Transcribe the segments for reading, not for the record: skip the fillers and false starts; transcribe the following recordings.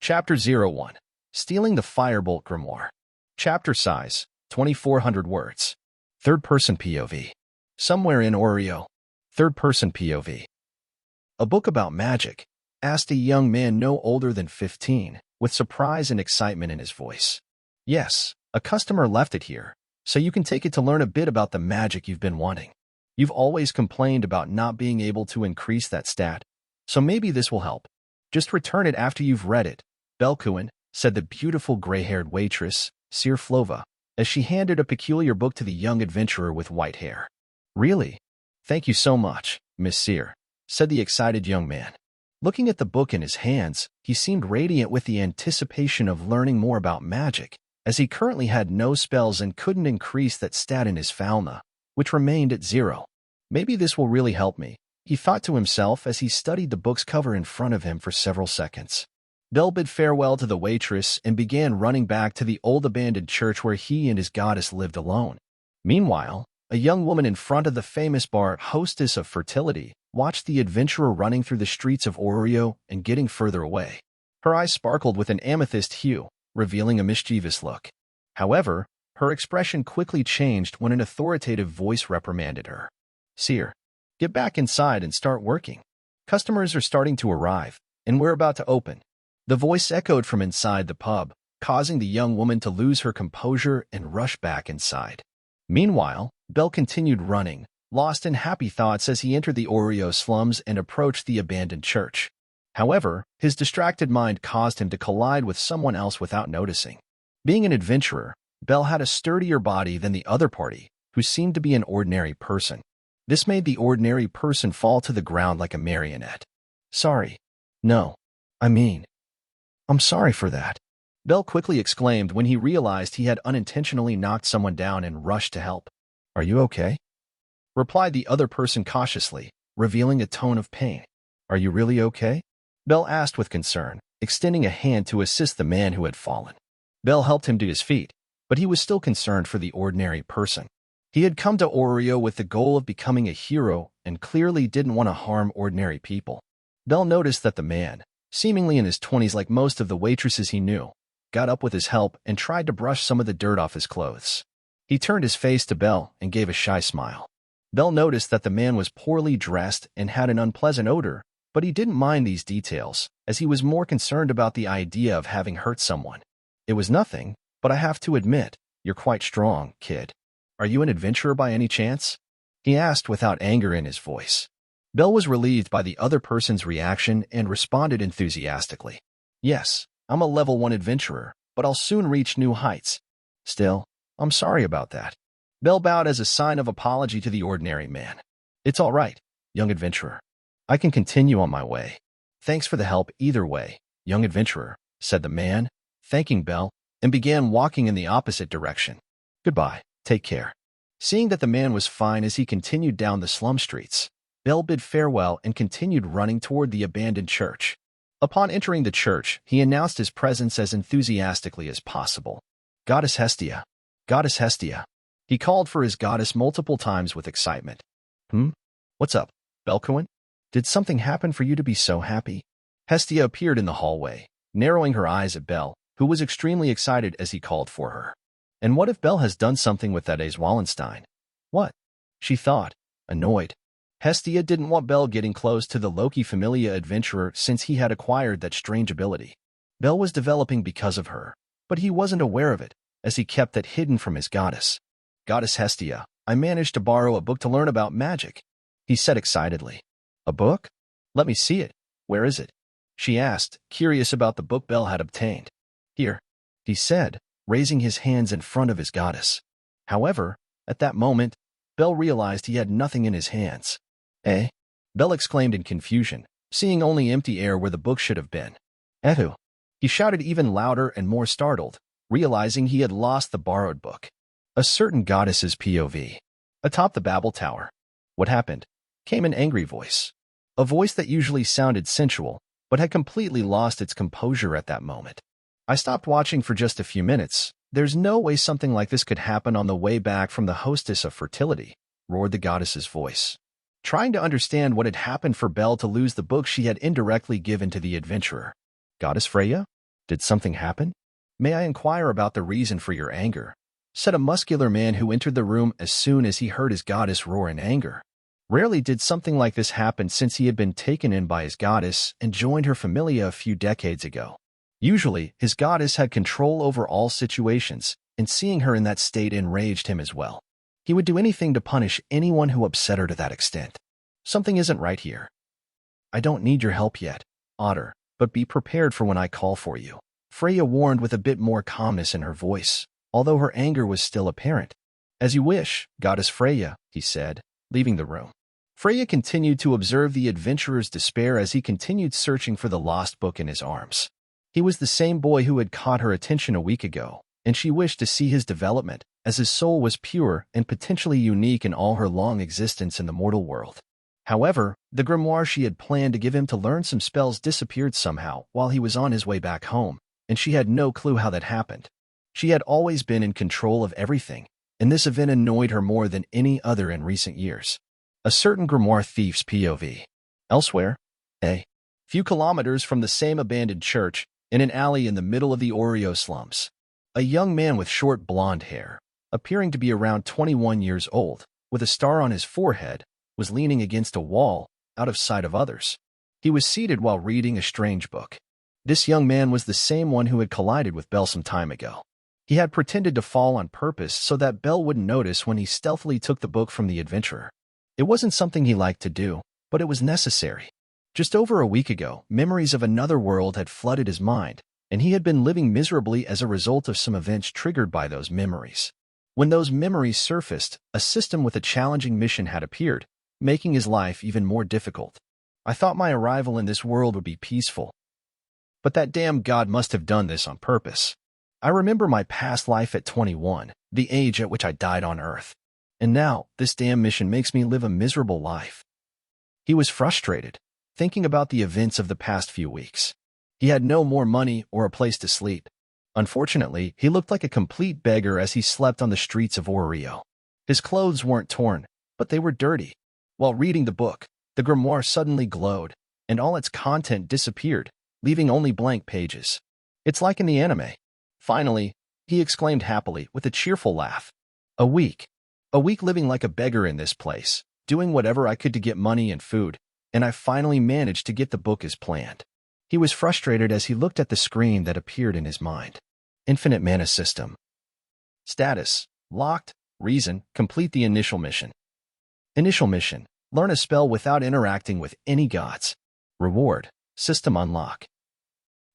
Chapter 01. Stealing the Firebolt Grimoire. Chapter size, 2,400 words. Third-person POV. Somewhere in Orario. Third-person POV. A book about magic, asked a young man no older than 15, with surprise and excitement in his voice. Yes, a customer left it here, so you can take it to learn a bit about the magic you've been wanting. You've always complained about not being able to increase that stat, so maybe this will help. Just return it after you've read it, Belkuin, said the beautiful gray-haired waitress, Sir Flova, as she handed a peculiar book to the young adventurer with white hair. Really? Thank you so much, Miss Seer, said the excited young man. Looking at the book in his hands, he seemed radiant with the anticipation of learning more about magic, as he currently had no spells and couldn't increase that stat in his Falna, which remained at 0. Maybe this will really help me, he thought to himself as he studied the book's cover in front of him for several seconds. Bel bid farewell to the waitress and began running back to the old abandoned church where he and his goddess lived alone. Meanwhile, a young woman in front of the famous bar, Hostess of Fertility, watched the adventurer running through the streets of Orario and getting further away. Her eyes sparkled with an amethyst hue, revealing a mischievous look. However, her expression quickly changed when an authoritative voice reprimanded her. Seer, get back inside and start working. Customers are starting to arrive, and we're about to open. The voice echoed from inside the pub, causing the young woman to lose her composure and rush back inside. Meanwhile, Bel continued running, lost in happy thoughts as he entered the Orario slums and approached the abandoned church. However, his distracted mind caused him to collide with someone else without noticing. Being an adventurer, Bel had a sturdier body than the other party, who seemed to be an ordinary person. This made the ordinary person fall to the ground like a marionette. Sorry. No. I'm sorry for that. Bel quickly exclaimed when he realized he had unintentionally knocked someone down and rushed to help. Are you okay? Replied the other person cautiously, revealing a tone of pain. Are you really okay? Bel asked with concern, extending a hand to assist the man who had fallen. Bel helped him to his feet, but he was still concerned for the ordinary person. He had come to Orario with the goal of becoming a hero and clearly didn't want to harm ordinary people. Bel noticed that the man, seemingly in his 20s like most of the waitresses he knew, got up with his help and tried to brush some of the dirt off his clothes. He turned his face to Bel and gave a shy smile. Bel noticed that the man was poorly dressed and had an unpleasant odor, but he didn't mind these details, as he was more concerned about the idea of having hurt someone. It was nothing, but I have to admit, you're quite strong, kid. Are you an adventurer by any chance? He asked without anger in his voice. Bel was relieved by the other person's reaction and responded enthusiastically. Yes, I'm a level 1 adventurer, but I'll soon reach new heights. Still, I'm sorry about that. Bel bowed as a sign of apology to the ordinary man. It's all right, young adventurer. I can continue on my way. Thanks for the help either way, young adventurer, said the man, thanking Bel, and began walking in the opposite direction. Goodbye, take care. Seeing that the man was fine as he continued down the slum streets, Bel bid farewell and continued running toward the abandoned church. Upon entering the church, he announced his presence as enthusiastically as possible. Goddess Hestia. Goddess Hestia. He called for his goddess multiple times with excitement. What's up, Belkuin? Did something happen for you to be so happy? Hestia appeared in the hallway, narrowing her eyes at Bel, who was extremely excited as he called for her. And what if Bel has done something with that Ace Wallenstein? What? She thought, annoyed. Hestia didn't want Bel getting close to the Loki Familia adventurer since he had acquired that strange ability. Bel was developing because of her, but he wasn't aware of it, as he kept that hidden from his goddess. Goddess Hestia, I managed to borrow a book to learn about magic, he said excitedly. A book? Let me see it. Where is it? She asked, curious about the book Bel had obtained. Here, he said, raising his hands in front of his goddess. However, at that moment, Bel realized he had nothing in his hands. Eh? Bel exclaimed in confusion, seeing only empty air where the book should have been. Ehu! He shouted even louder and more startled, realizing he had lost the borrowed book. A certain goddess's POV. Atop the Babel Tower. What happened? Came an angry voice. A voice that usually sounded sensual, but had completely lost its composure at that moment. I stopped watching for just a few minutes. There's no way something like this could happen on the way back from the Hostess of Fertility, roared the goddess's voice. Trying to understand what had happened for Bel to lose the book she had indirectly given to the adventurer. Goddess Freya? Did something happen? May I inquire about the reason for your anger? Said a muscular man who entered the room as soon as he heard his goddess roar in anger. Rarely did something like this happen since he had been taken in by his goddess and joined her familia a few decades ago. Usually, his goddess had control over all situations, and seeing her in that state enraged him as well. He would do anything to punish anyone who upset her to that extent. Something isn't right here. I don't need your help yet, Otter, but be prepared for when I call for you. Freya warned with a bit more calmness in her voice, although her anger was still apparent. As you wish, Goddess Freya, he said, leaving the room. Freya continued to observe the adventurer's despair as he continued searching for the lost book in his arms. He was the same boy who had caught her attention a week ago, and she wished to see his development, as his soul was pure and potentially unique in all her long existence in the mortal world. However, the grimoire she had planned to give him to learn some spells disappeared somehow while he was on his way back home, and she had no clue how that happened. She had always been in control of everything, and this event annoyed her more than any other in recent years. A certain grimoire thief's POV. Elsewhere, a few kilometers from the same abandoned church, in an alley in the middle of the Orario slums, a young man with short blonde hair, appearing to be around 21 years old, with a star on his forehead, was leaning against a wall, out of sight of others. He was seated while reading a strange book. This young man was the same one who had collided with Belle some time ago. He had pretended to fall on purpose so that Belle wouldn't notice when he stealthily took the book from the adventurer. It wasn't something he liked to do, but it was necessary. Just over a week ago, memories of another world had flooded his mind, and he had been living miserably as a result of some events triggered by those memories. When those memories surfaced, a system with a challenging mission had appeared, making his life even more difficult. I thought my arrival in this world would be peaceful. But that damn god must have done this on purpose. I remember my past life at 21, the age at which I died on Earth. And now, this damn mission makes me live a miserable life. He was frustrated, thinking about the events of the past few weeks. He had no more money or a place to sleep. Unfortunately, he looked like a complete beggar as he slept on the streets of Orario. His clothes weren't torn, but they were dirty. While reading the book, the grimoire suddenly glowed, and all its content disappeared, leaving only blank pages. It's like in the anime. Finally, he exclaimed happily with a cheerful laugh. A week living like a beggar in this place, doing whatever I could to get money and food, and I finally managed to get the book as planned. He was frustrated as he looked at the screen that appeared in his mind. Infinite mana system. Status: locked. Reason: complete the initial mission. Initial mission: learn a spell without interacting with any gods. Reward: system unlock.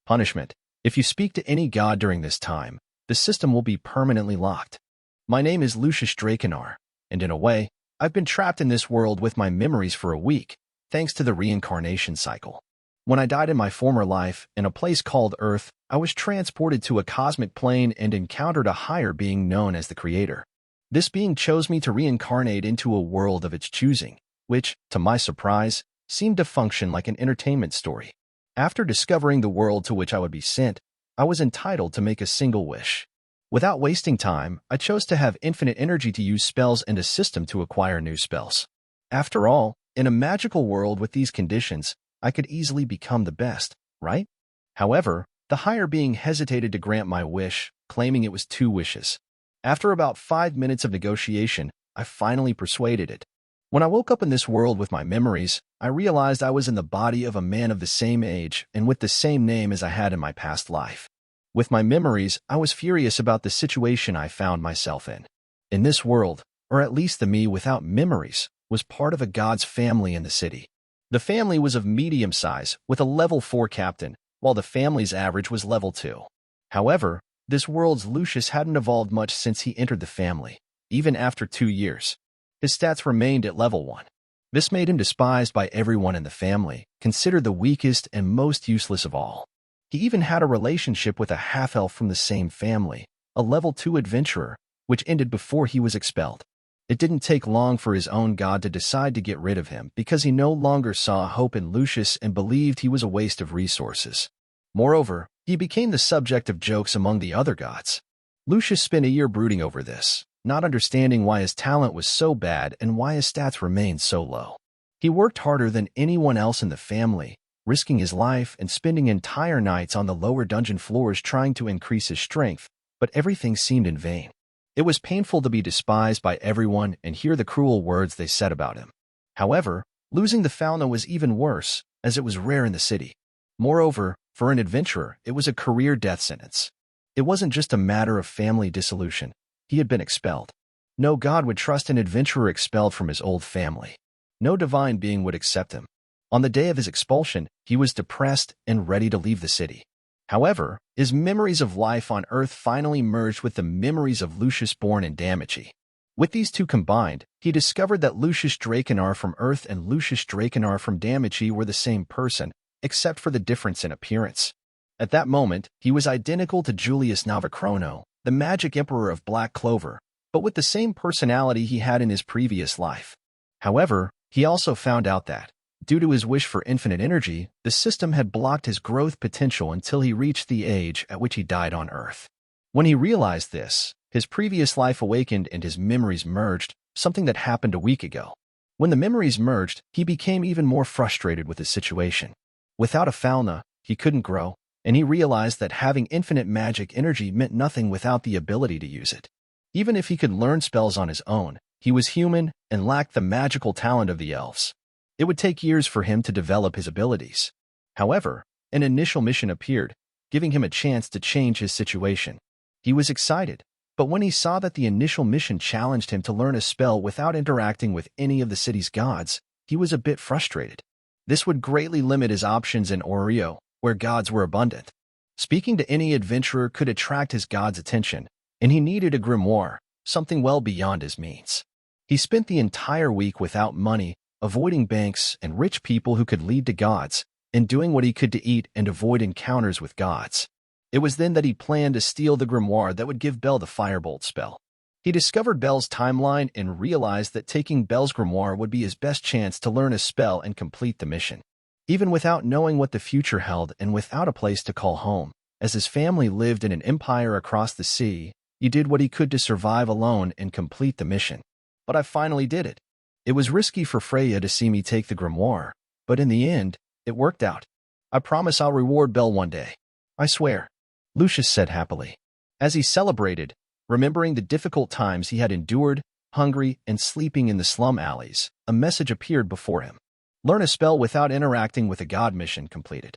Punishment: if you speak to any god during this time, the system will be permanently locked. My name is Lucius Drakenar, and in a way, I've been trapped in this world with my memories for a week, thanks to the reincarnation cycle. When I died in my former life, in a place called Earth, I was transported to a cosmic plane and encountered a higher being known as the Creator. This being chose me to reincarnate into a world of its choosing, which, to my surprise, seemed to function like an entertainment story. After discovering the world to which I would be sent, I was entitled to make a single wish. Without wasting time, I chose to have infinite energy to use spells and a system to acquire new spells. After all, in a magical world with these conditions, I could easily become the best, right? However, the higher being hesitated to grant my wish, claiming it was 2 wishes. After about 5 minutes of negotiation, I finally persuaded it. When I woke up in this world with my memories, I realized I was in the body of a man of the same age and with the same name as I had in my past life. With my memories, I was furious about the situation I found myself in. In this world, or at least the me without memories, was part of a god's family in the city. The family was of medium size, with a level 4 captain, while the family's average was level 2. However, this world's Lucius hadn't evolved much since he entered the family, even after 2 years. His stats remained at level 1. This made him despised by everyone in the family, considered the weakest and most useless of all. He even had a relationship with a half-elf from the same family, a level 2 adventurer, which ended before he was expelled. It didn't take long for his own god to decide to get rid of him because he no longer saw hope in Lucius and believed he was a waste of resources. Moreover, he became the subject of jokes among the other gods. Lucius spent a year brooding over this, not understanding why his talent was so bad and why his stats remained so low. He worked harder than anyone else in the family, risking his life and spending entire nights on the lower dungeon floors trying to increase his strength, but everything seemed in vain. It was painful to be despised by everyone and hear the cruel words they said about him. However, losing the fauna was even worse, as it was rare in the city. Moreover, for an adventurer, it was a career death sentence. It wasn't just a matter of family dissolution. He had been expelled. No god would trust an adventurer expelled from his old family. No divine being would accept him. On the day of his expulsion, he was depressed and ready to leave the city. However, his memories of life on Earth finally merged with the memories of Lucius born in Danmachi. With these two combined, he discovered that Lucius Draconar from Earth and Lucius Draconar from Danmachi were the same person, except for the difference in appearance. At that moment, he was identical to Julius Navachrono, the magic emperor of Black Clover, but with the same personality he had in his previous life. However, he also found out that, due to his wish for infinite energy, the system had blocked his growth potential until he reached the age at which he died on Earth. When he realized this, his previous life awakened and his memories merged, something that happened a week ago. When the memories merged, he became even more frustrated with his situation. Without a fauna, he couldn't grow, and he realized that having infinite magic energy meant nothing without the ability to use it. Even if he could learn spells on his own, he was human and lacked the magical talent of the elves. It would take years for him to develop his abilities. However, an initial mission appeared, giving him a chance to change his situation. He was excited, but when he saw that the initial mission challenged him to learn a spell without interacting with any of the city's gods, he was a bit frustrated. This would greatly limit his options in Orario, where gods were abundant. Speaking to any adventurer could attract his god's attention, and he needed a grimoire, something well beyond his means. He spent the entire week without money, avoiding banks and rich people who could lead to gods, and doing what he could to eat and avoid encounters with gods. It was then that he planned to steal the grimoire that would give Belle the firebolt spell. He discovered Belle's timeline and realized that taking Belle's grimoire would be his best chance to learn a spell and complete the mission. Even without knowing what the future held and without a place to call home, as his family lived in an empire across the sea, he did what he could to survive alone and complete the mission. But I finally did it. It was risky for Freya to see me take the grimoire, but in the end, it worked out. I promise I'll reward Belle one day. I swear, Lucius said happily. As he celebrated, remembering the difficult times he had endured, hungry, and sleeping in the slum alleys, a message appeared before him. Learn a spell without interacting with a god mission completed.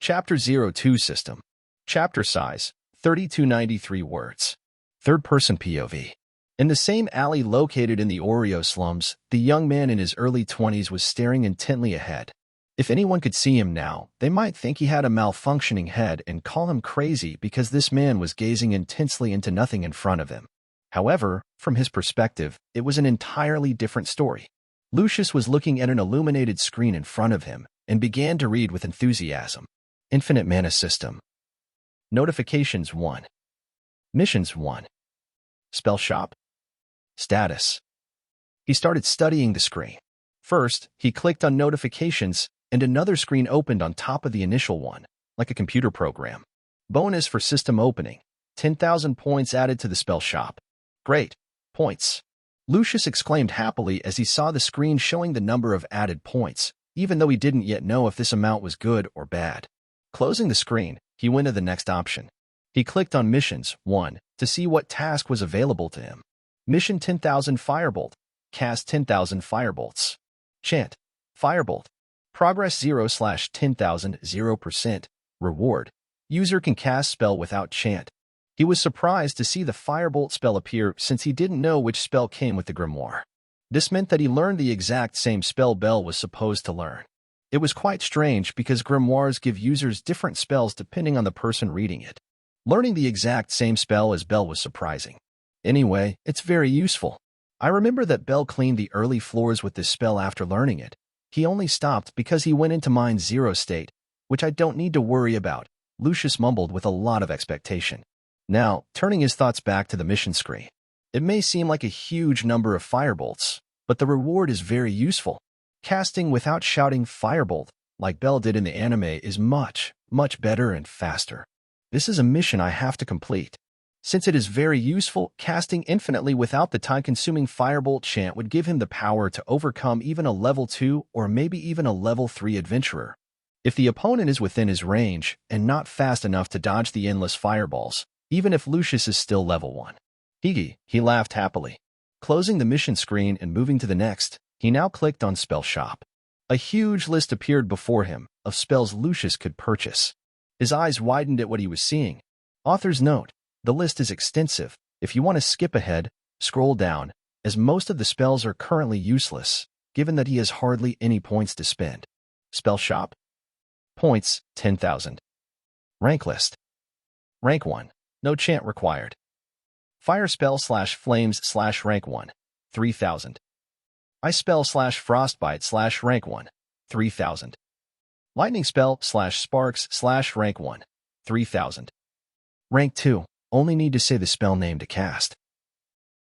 Chapter 02 System. Chapter size, 3293 words. Third-person POV. In the same alley located in the Orario slums, the young man in his early 20s was staring intently ahead. If anyone could see him now, they might think he had a malfunctioning head and call him crazy because this man was gazing intensely into nothing in front of him. However, from his perspective, it was an entirely different story. Lucius was looking at an illuminated screen in front of him and began to read with enthusiasm. Infinite Mana System. Notifications 1. Missions 1. Spell Shop. Status. He started studying the screen. First, he clicked on Notifications, and another screen opened on top of the initial one, like a computer program. Bonus for system opening. 10,000 points added to the spell shop. Great. Points. Lucius exclaimed happily as he saw the screen showing the number of added points, even though he didn't yet know if this amount was good or bad. Closing the screen, he went to the next option. He clicked on Missions 1 to see what task was available to him. Mission 10,000 Firebolt. Cast 10,000 Firebolts. Chant. Firebolt. Progress 0/10,000 0%. Reward. User can cast spell without chant. He was surprised to see the Firebolt spell appear since he didn't know which spell came with the grimoire. This meant that he learned the exact same spell Belle was supposed to learn. It was quite strange because grimoires give users different spells depending on the person reading it. Learning the exact same spell as Belle was surprising. Anyway, it's very useful. I remember that Belle cleaned the early floors with this spell after learning it. He only stopped because he went into Mind Zero state, which I don't need to worry about, Lucius mumbled with a lot of expectation. Now, turning his thoughts back to the mission screen. It may seem like a huge number of firebolts, but the reward is very useful. Casting without shouting Firebolt, like Belle did in the anime, is much, much better and faster. This is a mission I have to complete. Since it is very useful, casting infinitely without the time-consuming Firebolt chant would give him the power to overcome even a level 2 or maybe even a level 3 adventurer. If the opponent is within his range and not fast enough to dodge the endless fireballs, even if Lucius is still level 1. He laughed happily. Closing the mission screen and moving to the next, he now clicked on Spell Shop. A huge list appeared before him of spells Lucius could purchase. His eyes widened at what he was seeing. Author's note: the list is extensive. If you want to skip ahead, scroll down, as most of the spells are currently useless, given that he has hardly any points to spend. Spell Shop. Points, 10,000. Rank list. Rank 1. No chant required. Fire spell / flames / rank 1. 3,000. Ice spell / frostbite / rank 1. 3,000. Lightning spell / sparks / rank 1. 3,000. Rank 2. Only need to say the spell name to cast.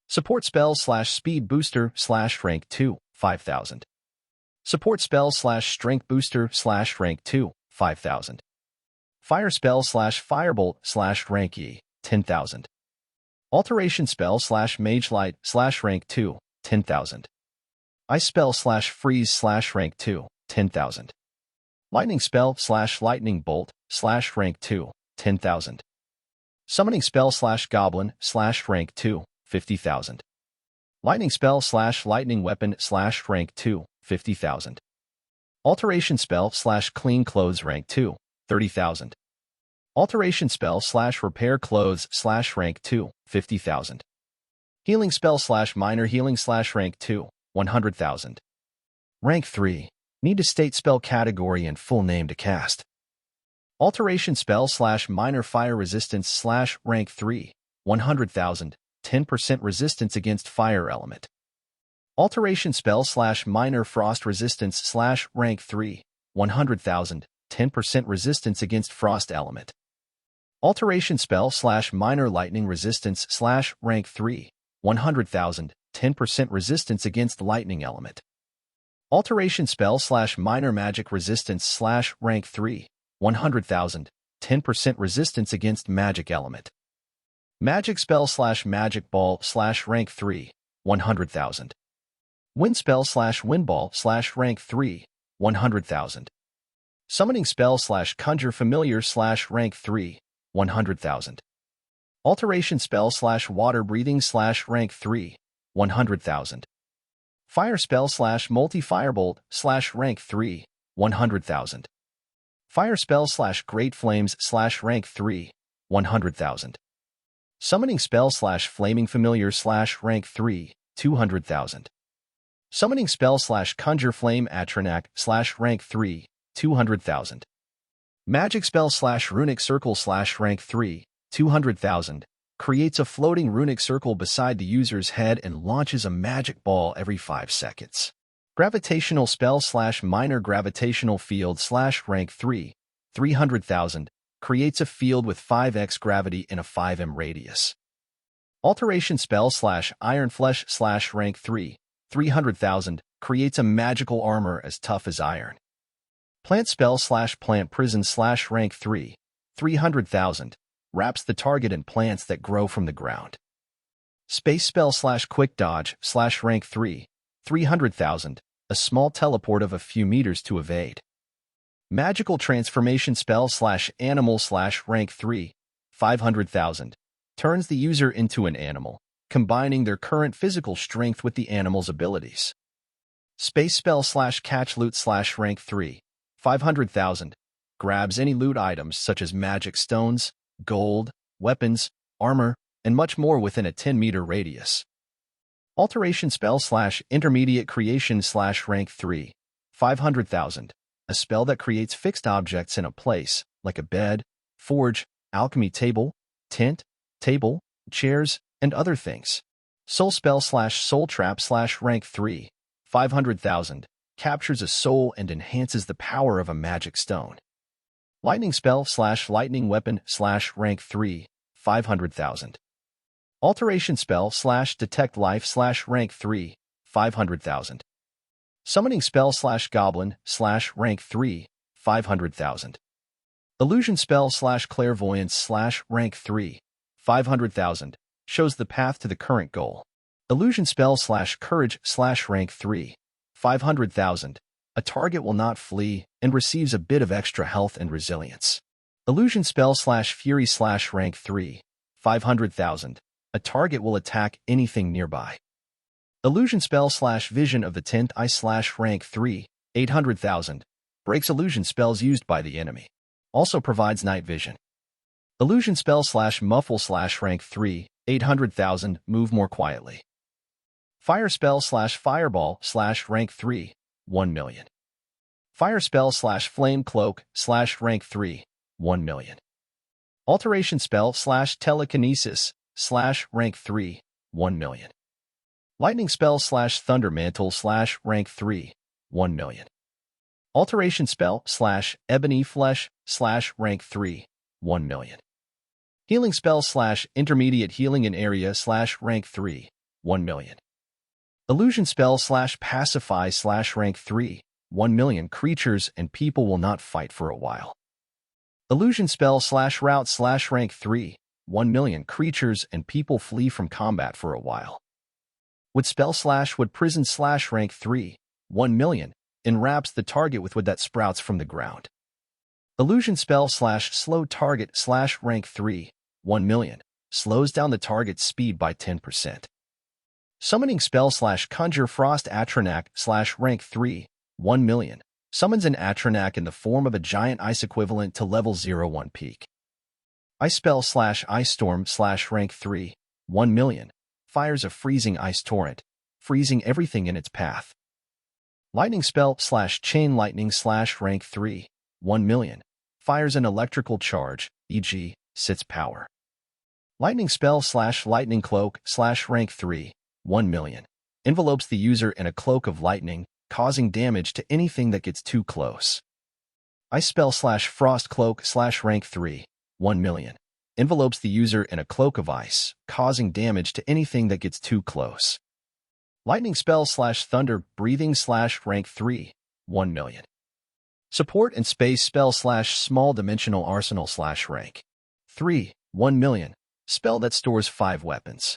Support spell / speed booster / rank 2. 5,000. Support spell / strength booster / rank 2. 5,000. Fire spell / firebolt / rank E. 10,000. Alteration spell / mage light / rank 2. 10,000. Ice spell / freeze / rank 2. 10,000. Lightning spell / lightning bolt / rank 2. 10,000. Summoning spell / goblin / rank 2. 50,000. Lightning spell / lightning weapon / rank 2. 50,000. Alteration spell / clean clothes rank 2. 30,000. Alteration spell / repair clothes / rank 2. 50,000. Healing spell / minor healing / rank 2. 100,000. Rank 3. Need to state spell category and full name to cast. Alteration spell / minor fire resistance / rank 3. 100,000. 10% resistance against fire element. Alteration spell / minor frost resistance / rank 3. 100,000. 10% resistance against frost element. Alteration spell / minor lightning resistance / rank 3. 100,000. 10% resistance against lightning element. Alteration spell / minor magic resistance / rank 3. 100,000. 10% resistance against magic element. Magic spell / magic ball / rank 3. 100,000. Wind spell / wind ball / rank 3. 100,000. Summoning spell / conjure familiar / rank 3. 100,000. Alteration spell / water breathing / rank 3. 100,000. Fire spell / multi-firebolt / rank 3. 100,000. Fire spell / great flames / rank 3. 100,000. Summoning spell / flaming familiar / rank 3. 200,000. Summoning spell / conjure flame atronac / rank 3. 200,000. Magic spell / runic circle / rank 3. 200,000. Creates a floating runic circle beside the user's head and launches a magic ball every 5 seconds. Gravitational spell / minor gravitational field / rank 3. 300,000. Creates a field with 5x gravity in a 5m radius. Alteration spell / iron flesh / rank 3. 300,000. Creates a magical armor as tough as iron. Plant spell / plant prison / rank 3. 300,000. Wraps the target in plants that grow from the ground. Space spell / quick dodge / rank 3. 300,000. A small teleport of a few meters to evade. Magical transformation spell / animal / rank 3. 500,000. Turns the user into an animal, combining their current physical strength with the animal's abilities. Space spell / catch loot / rank 3. 500,000. Grabs any loot items such as magic stones, gold, weapons, armor, and much more within a 10-meter radius. Alteration spell / intermediate creation / rank 3. 500,000. A spell that creates fixed objects in a place, like a bed, forge, alchemy table, tent, table, chairs, and other things. Soul spell / soul trap / rank 3. 500,000. Captures a soul and enhances the power of a magic stone. Lightning spell / lightning weapon / rank 3. 500,000. Alteration spell / detect life / rank 3. 500,000. Summoning spell / goblin / rank 3. 500,000. Illusion spell / clairvoyance / rank 3. 500,000. Shows the path to the current goal. Illusion spell / courage / rank 3. 500,000. A target will not flee and receives a bit of extra health and resilience. Illusion spell / fury / rank 3, 500,000. A target will attack anything nearby. Illusion spell / vision of the 10th eye / rank 3, 800,000. Breaks illusion spells used by the enemy. Also provides night vision. Illusion spell / muffle / rank 3, 800,000. Move more quietly. Fire spell / fireball / rank 3, 1 million. Fire spell / flame cloak / rank 3, 1 million. Alteration spell / telekinesis / rank 3, 1 million. Lightning spell / thunder mantle / rank 3, 1 million. Alteration spell / ebony flesh / rank 3, 1 million. Healing spell / intermediate healing in area / rank 3, 1 million. Illusion spell / pacify / rank 3, 1 million. Creatures and people will not fight for a while. Illusion spell / rout / rank 3, 1 million. Creatures and people flee from combat for a while. Wood spell / wood prison / rank 3, 1 million. Enwraps the target with wood that sprouts from the ground. Illusion spell / slow target / rank 3, 1 million. Slows down the target's speed by 10%. Summoning spell / conjure frost Atronak / rank 3, 1 million. Summons an Atronak in the form of a giant ice equivalent to level 01 peak. Ice spell / ice storm / rank 3, 1 million. Fires a freezing ice torrent, freezing everything in its path. Lightning spell / chain lightning / rank 3, 1 million. Fires an electrical charge, e.g., Sith's power. Lightning spell / lightning cloak / rank 3, 1 million. Envelopes the user in a cloak of lightning, causing damage to anything that gets too close. Ice spell / frost cloak / rank 3, 1 million. Envelopes the user in a cloak of ice, causing damage to anything that gets too close. Lightning spell / thunder breathing / rank 3, 1 million. Support and space spell / small dimensional arsenal / rank 3, 1 million. Spell that stores 5 weapons.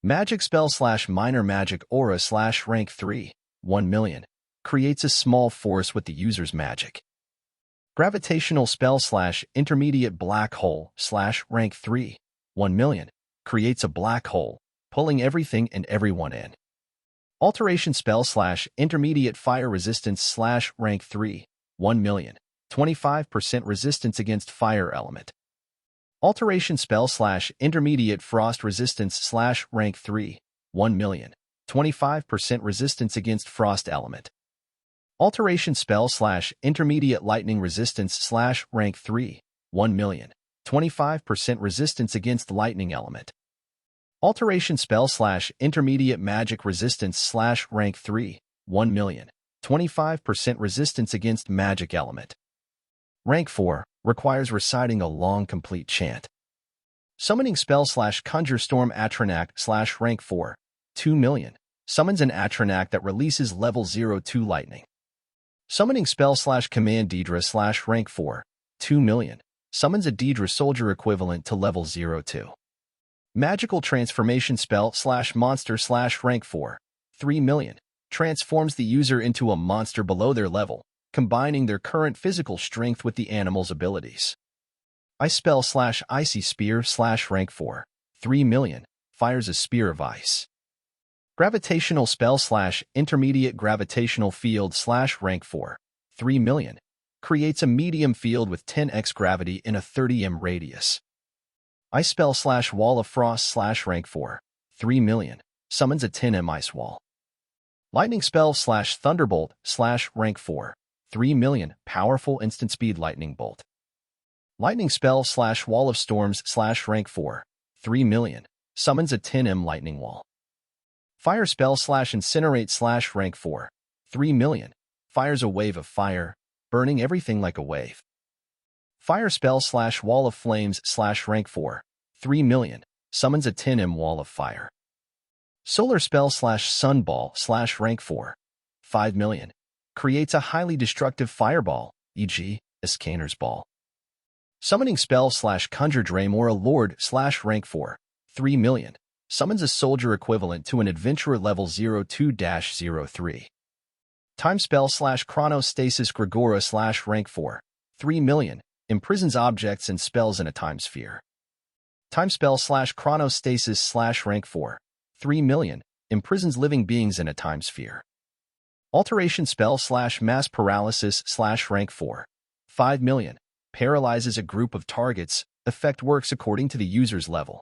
Magic spell / minor magic aura / rank 3, 1 million. Creates a small force with the user's magic. Gravitational spell / intermediate black hole / rank 3, 1 million. Creates a black hole, pulling everything and everyone in. Alteration spell / intermediate fire resistance / rank 3, 1 million. 25% resistance against fire element. Alteration spell / intermediate frost resistance / rank 3, 1 million. 25% resistance against frost element. Alteration spell / intermediate lightning resistance / rank 3, 1 million. 25% resistance against lightning element. Alteration spell / intermediate magic resistance / rank 3, 1 million. 25% resistance against magic element. Rank 4, requires reciting a long complete chant. Summoning spell / conjure storm Atronak / rank 4, 2 million. Summons an Atronak that releases level 02 lightning. Summoning spell / command Daedra / rank 4, 2 million. Summons a Daedra soldier equivalent to level 02. Magical transformation spell / monster / rank 4, 3 million. Transforms the user into a monster below their level, combining their current physical strength with the animal's abilities. Ice spell / icy spear / rank 4, 3 million. Fires a spear of ice. Gravitational spell / intermediate gravitational field / rank 4, 3 million. Creates a medium field with 10x gravity in a 30m radius. Ice spell / wall of frost / rank 4, 3 million. Summons a 10m ice wall. Lightning spell / thunderbolt / rank 4, 3 million. Powerful instant speed lightning bolt. Lightning spell / wall of storms / rank 4, 3 million. Summons a 10m lightning wall. Fire spell / incinerate / rank 4, 3 million. Fires a wave of fire, burning everything like a wave. Fire spell / wall of flames / rank 4, 3 million. Summons a 10m wall of fire. Solar spell / sunball / rank 4, 5 million. Creates a highly destructive fireball, e.g., Iskander's ball. Summoning spell / conjure Grimoire lord / rank 4, 3 million. Summons a soldier equivalent to an adventurer level 02-03. Time spell slash chronostasis Grigora slash rank 4. 3 million. Imprisons objects and spells in a time sphere. Time spell slash chronostasis slash rank 4. 3 million. Imprisons living beings in a time sphere. Alteration spell slash mass paralysis slash rank 4. 5 million. Paralyzes a group of targets. Effect works according to the user's level.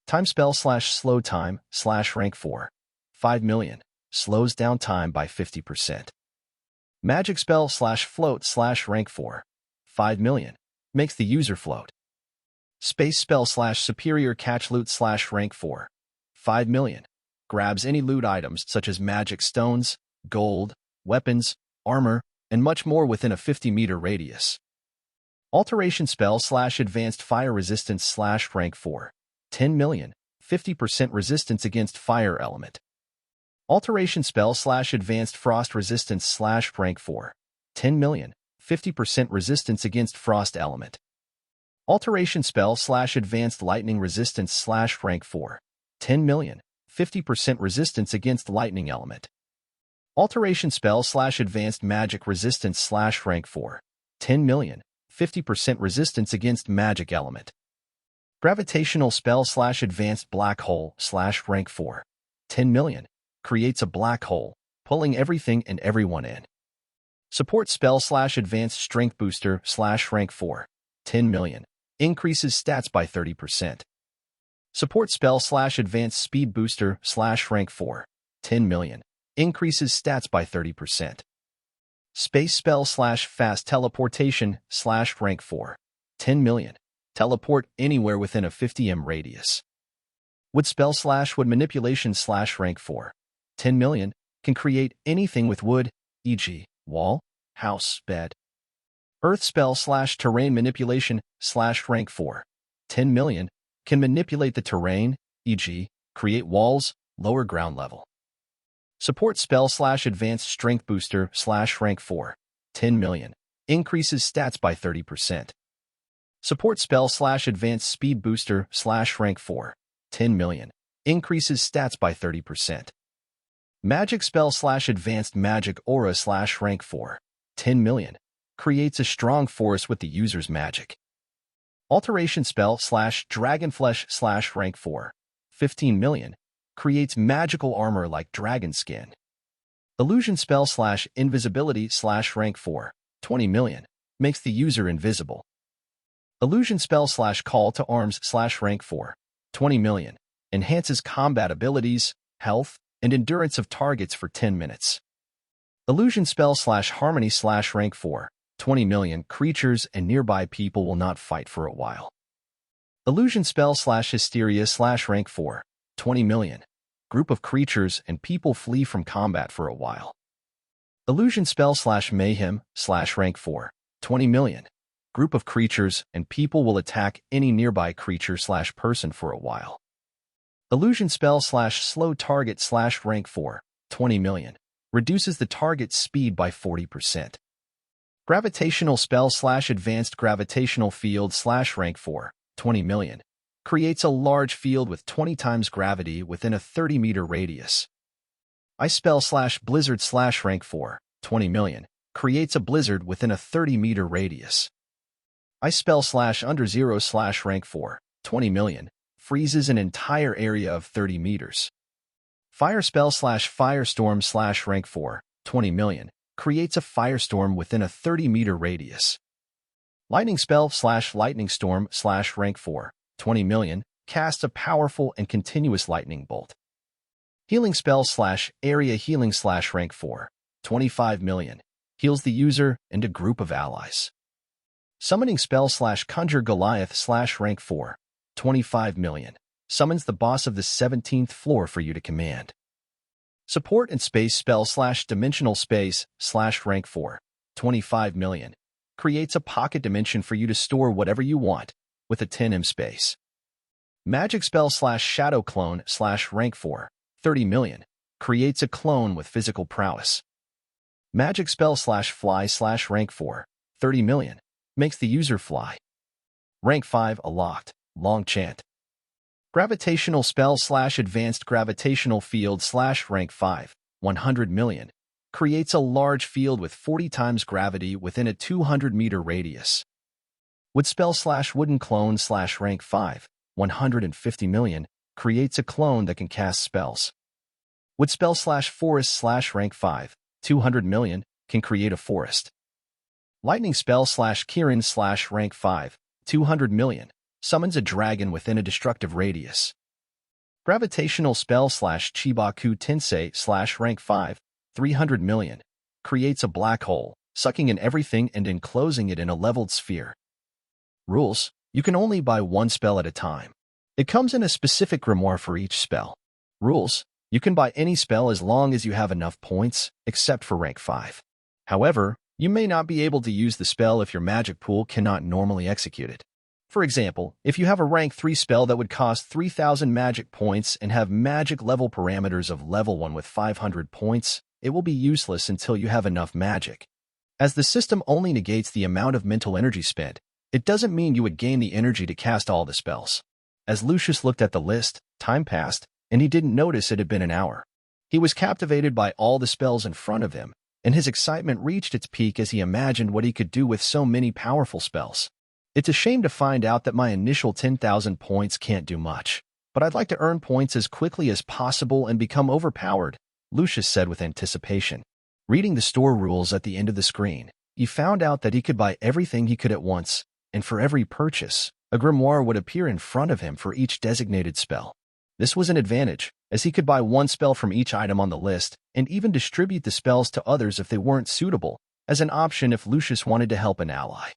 Time spell slash slow time slash rank 4. 5 million. Slows down time by 50%. Magic spell slash float slash rank 4. 5 million. Makes the user float. Space spell slash superior catch loot slash rank 4. 5 million. Grabs any loot items such as magic stones, gold, weapons, armor, and much more within a 50-meter radius. Alteration spell slash advanced fire resistance slash rank 4. 10 million. 50% resistance against fire element. Alteration spell slash advanced frost resistance slash rank 4. 10 million. 50% resistance against frost element. Alteration spell slash advanced lightning resistance slash rank 4. 10 million. 50% resistance against lightning element. Alteration spell slash advanced magic resistance slash rank 4. 10 million. 50% resistance against magic element. Gravitational spell slash advanced black hole slash rank 4. 10 million. Creates a black hole, pulling everything and everyone in. Support spell slash advanced strength booster slash rank 4. 10 million. Increases stats by 30%. Support spell slash advanced speed booster slash rank 4. 10 million. Increases stats by 30%. Space spell slash fast teleportation slash rank 4. 10 million. Teleport anywhere within a 50 m radius. Wood spell slash wood manipulation slash rank 4. 10 million. Can create anything with wood, e.g., wall, house, bed. Earth spell slash terrain manipulation slash rank 4. 10 million. Can manipulate the terrain, e.g., create walls, lower ground level. Support spell slash advanced strength booster slash rank 4. 10 million. Increases stats by 30%. Support spell slash advanced speed booster slash rank 4. 10 million. Increases stats by 30%. Magic spell slash advanced magic aura slash rank 4. 10 million. Creates a strong force with the user's magic. Alteration spell slash dragonflesh slash rank 4. 15 million. Creates magical armor like dragon skin. Illusion spell slash invisibility slash rank 4. 20 million. Makes the user invisible. Illusion spell slash call to arms slash rank 4. 20 million. Enhances combat abilities, health, and endurance of targets for 10 minutes. Illusion spell slash harmony slash rank 4. 20 million. Creatures and nearby people will not fight for a while. Illusion spell slash hysteria slash rank 4. 20 million. Group of creatures and people flee from combat for a while. Illusion spell slash mayhem slash rank 4. 20 million. Group of creatures and people will attack any nearby creature slash person for a while. Illusion spell slash slow target slash rank 4. 20 million. Reduces the target's speed by 40%. Gravitational spell slash advanced gravitational field slash rank 4. 20 million. Creates a large field with 20 times gravity within a 30-meter radius. Ice spell slash blizzard slash rank 4. 20 million. Creates a blizzard within a 30-meter radius. Ice spell slash under zero slash rank 4. 20 million. Freezes an entire area of 30 meters. Fire spell slash firestorm slash rank 4. 20 million. Creates a firestorm within a 30-meter radius. Lightning spell slash lightning storm slash rank 4. 20 million. Casts a powerful and continuous lightning bolt. Healing spell slash area healing slash rank 4. 25 million. Heals the user and a group of allies. Summoning spell slash conjure Goliath slash rank 4. 25 million. Summons the boss of the 17th floor for you to command. Support and space spell slash dimensional space slash rank 4. 25 million. Creates a pocket dimension for you to store whatever you want with a 10 m space. Magic spell slash shadow clone slash rank 4. 30 million. Creates a clone with physical prowess. Magic spell slash fly slash rank 4. 30 million. Makes the user fly. Rank 5 aloft. Long chant. Gravitational spell slash advanced gravitational field slash rank 5. 100 million. creates a large field with 40 times gravity within a 200-meter radius. Wood spell/wooden clone/rank 5, 150 million, creates a clone that can cast spells. Wood spell/forest/rank 5, 200 million, can create a forest. Lightning spell/Kirin/rank 5, 200 million, summons a dragon within a destructive radius. Gravitational spell/Chibaku Tensei/rank 5, 300 million, creates a black hole, sucking in everything and enclosing it in a leveled sphere. Rules: you can only buy one spell at a time. It comes in a specific grimoire for each spell. Rules: you can buy any spell as long as you have enough points, except for rank 5. However, you may not be able to use the spell if your magic pool cannot normally execute it. For example, if you have a rank 3 spell that would cost 3,000 magic points and have magic level parameters of level 1 with 500 points, it will be useless until you have enough magic. As the system only negates the amount of mental energy spent, it doesn't mean you would gain the energy to cast all the spells. As Lucius looked at the list, time passed, and he didn't notice it had been an hour. He was captivated by all the spells in front of him, and his excitement reached its peak as he imagined what he could do with so many powerful spells. It's a shame to find out that my initial 10,000 points can't do much, but I'd like to earn points as quickly as possible and become overpowered, Lucius said with anticipation. Reading the store rules at the end of the screen, he found out that he could buy everything he could at once, and for every purchase, a grimoire would appear in front of him for each designated spell. This was an advantage, as he could buy one spell from each item on the list and even distribute the spells to others if they weren't suitable, as an option if Lucius wanted to help an ally.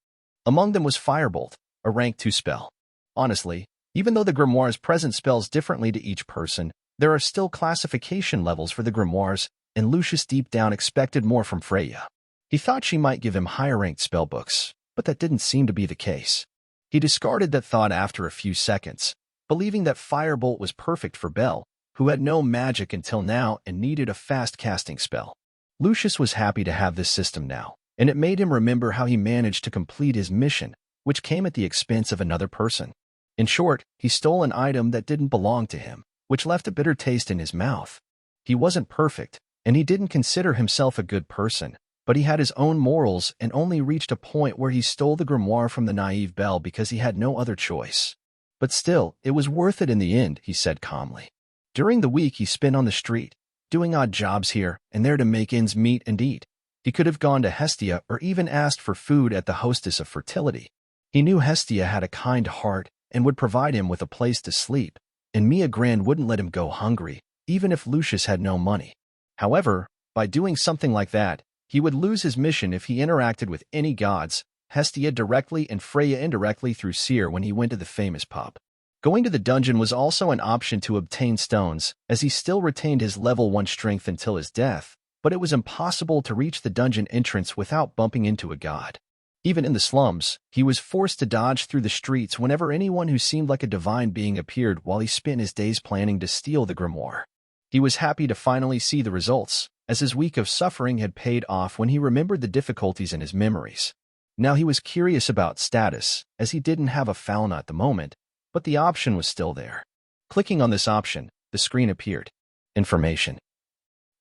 Among them was Firebolt, a rank 2 spell. Honestly, even though the grimoires present spells differently to each person, there are still classification levels for the grimoires, and Lucius deep down expected more from Freya. He thought she might give him higher-ranked spellbooks, but that didn't seem to be the case. He discarded that thought after a few seconds, believing that Firebolt was perfect for Belle, who had no magic until now and needed a fast-casting spell. Lucius was happy to have this system now, and it made him remember how he managed to complete his mission, which came at the expense of another person. In short, he stole an item that didn't belong to him, which left a bitter taste in his mouth. He wasn't perfect, and he didn't consider himself a good person, but he had his own morals and only reached a point where he stole the grimoire from the naive Belle because he had no other choice. But still, it was worth it in the end, he said calmly. During the week he spent on the street, doing odd jobs here and there to make ends meet and eat. He could have gone to Hestia or even asked for food at the hostess of fertility. He knew Hestia had a kind heart and would provide him with a place to sleep, and Mia Grand wouldn't let him go hungry, even if Lucius had no money. However, by doing something like that, he would lose his mission if he interacted with any gods, Hestia directly and Freya indirectly through Seer when he went to the famous pub. Going to the dungeon was also an option to obtain stones, as he still retained his level 1 strength until his death, but it was impossible to reach the dungeon entrance without bumping into a god. Even in the slums, he was forced to dodge through the streets whenever anyone who seemed like a divine being appeared while he spent his days planning to steal the grimoire. He was happy to finally see the results, as his week of suffering had paid off when he remembered the difficulties in his memories. Now he was curious about status, as he didn't have a Falna at the moment, but the option was still there. Clicking on this option, the screen appeared. Information.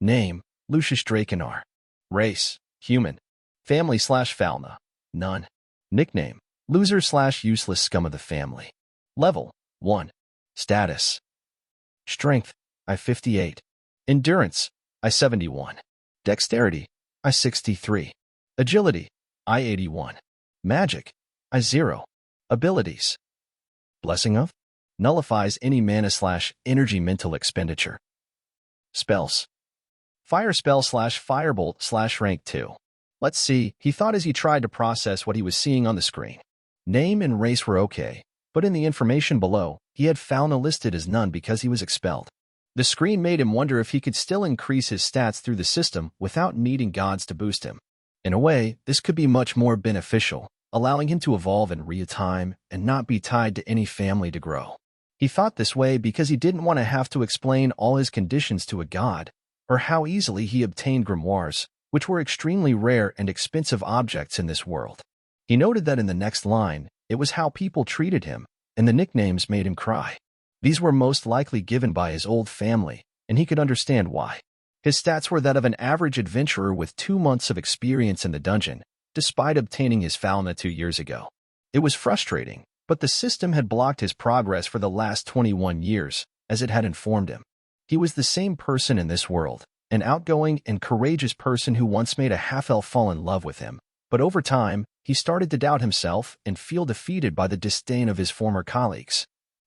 Name: Lucius Drakenar. Race: human. Family/Falna: none. Nickname: loser/useless scum of the family. Level: 1. Status: Strength: I-58. Endurance: I-71. Dexterity: I-63. Agility: I-81. Magic: I-0. Abilities: Blessing of? Nullifies any mana/energy mental expenditure. Spells: Fire spell/Firebolt/rank 2. Let's see, he thought as he tried to process what he was seeing on the screen. Name and race were okay, but in the information below, he had Falna listed as none because he was expelled. The screen made him wonder if he could still increase his stats through the system without needing gods to boost him. In a way, this could be much more beneficial, allowing him to evolve in real time and not be tied to any family to grow. He thought this way because he didn't want to have to explain all his conditions to a god, or how easily he obtained grimoires, which were extremely rare and expensive objects in this world. He noted that in the next line, it was how people treated him, and the nicknames made him cry. These were most likely given by his old family, and he could understand why. His stats were that of an average adventurer with 2 months of experience in the dungeon, despite obtaining his Falna 2 years ago. It was frustrating, but the system had blocked his progress for the last 21 years, as it had informed him. He was the same person in this world, an outgoing and courageous person who once made a half-elf fall in love with him, but over time, he started to doubt himself and feel defeated by the disdain of his former colleagues,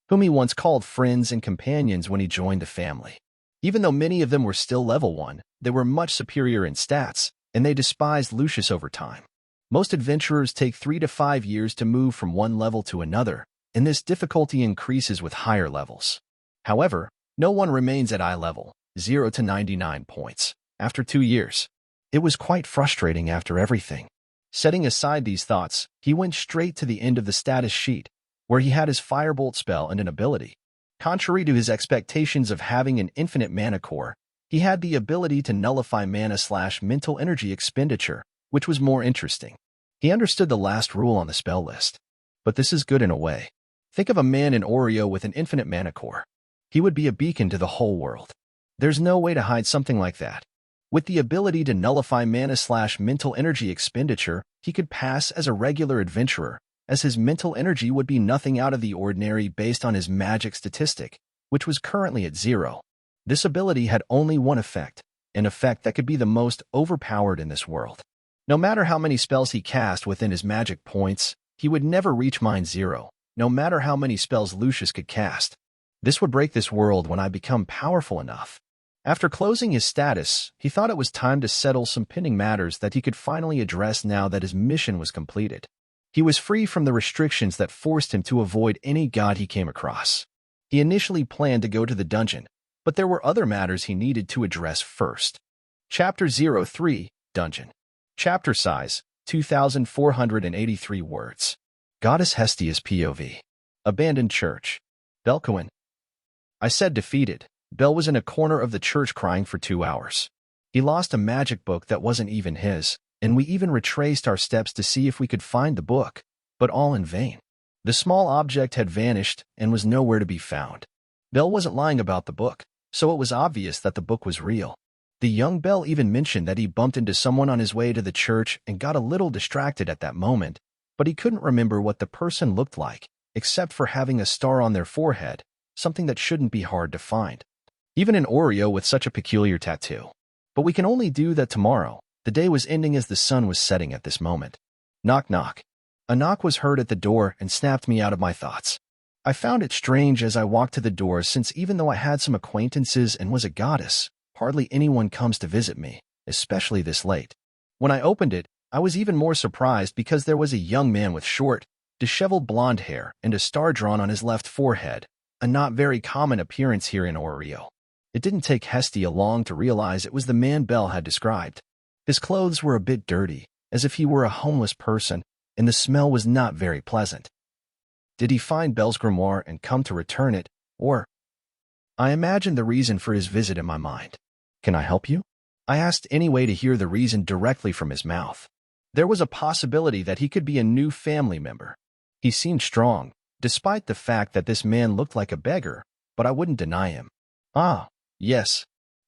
whom he once called friends and companions when he joined the family. Even though many of them were still level 1, they were much superior in stats, and they despised Lucius over time. Most adventurers take 3 to 5 years to move from one level to another, and this difficulty increases with higher levels. However, no one remains at eye level, 0 to 99 points, after 2 years. It was quite frustrating after everything. Setting aside these thoughts, he went straight to the end of the status sheet, where he had his Firebolt spell and an ability. Contrary to his expectations of having an infinite mana core, he had the ability to nullify mana/mental energy expenditure, which was more interesting. He understood the last rule on the spell list. But this is good in a way. Think of a man in Orario with an infinite mana core. He would be a beacon to the whole world. There's no way to hide something like that. With the ability to nullify mana/mental energy expenditure, he could pass as a regular adventurer, as his mental energy would be nothing out of the ordinary based on his magic statistic, which was currently at 0. This ability had only one effect, an effect that could be the most overpowered in this world. No matter how many spells he cast within his magic points, he would never reach mine 0, no matter how many spells Lucius could cast. This would break this world when I become powerful enough. After closing his status, he thought it was time to settle some pending matters that he could finally address now that his mission was completed. He was free from the restrictions that forced him to avoid any god he came across. He initially planned to go to the dungeon, but there were other matters he needed to address first. Chapter 03, Dungeon. Chapter size, 2,483 words. Goddess Hestia's POV. Abandoned church. Belcoin. I said defeated. Bel was in a corner of the church crying for 2 hours. He lost a magic book that wasn't even his, and we even retraced our steps to see if we could find the book, but all in vain. The small object had vanished and was nowhere to be found. Bel wasn't lying about the book, so it was obvious that the book was real. The young Bel even mentioned that he bumped into someone on his way to the church and got a little distracted at that moment, but he couldn't remember what the person looked like, except for having a star on their forehead, something that shouldn't be hard to find. Even in Orario with such a peculiar tattoo. But we can only do that tomorrow. The day was ending as the sun was setting at this moment. Knock knock. A knock was heard at the door and snapped me out of my thoughts. I found it strange as I walked to the door since even though I had some acquaintances and was a goddess, hardly anyone comes to visit me, especially this late. When I opened it, I was even more surprised because there was a young man with short, disheveled blonde hair and a star drawn on his left forehead, a not very common appearance here in Orario. It didn't take Hestia long to realize it was the man Bel had described. His clothes were a bit dirty, as if he were a homeless person, and the smell was not very pleasant. Did he find Bel's grimoire and come to return it, or? I imagined the reason for his visit in my mind. Can I help you? I asked anyway to hear the reason directly from his mouth. There was a possibility that he could be a new family member. He seemed strong, despite the fact that this man looked like a beggar, but I wouldn't deny him. Ah, yes.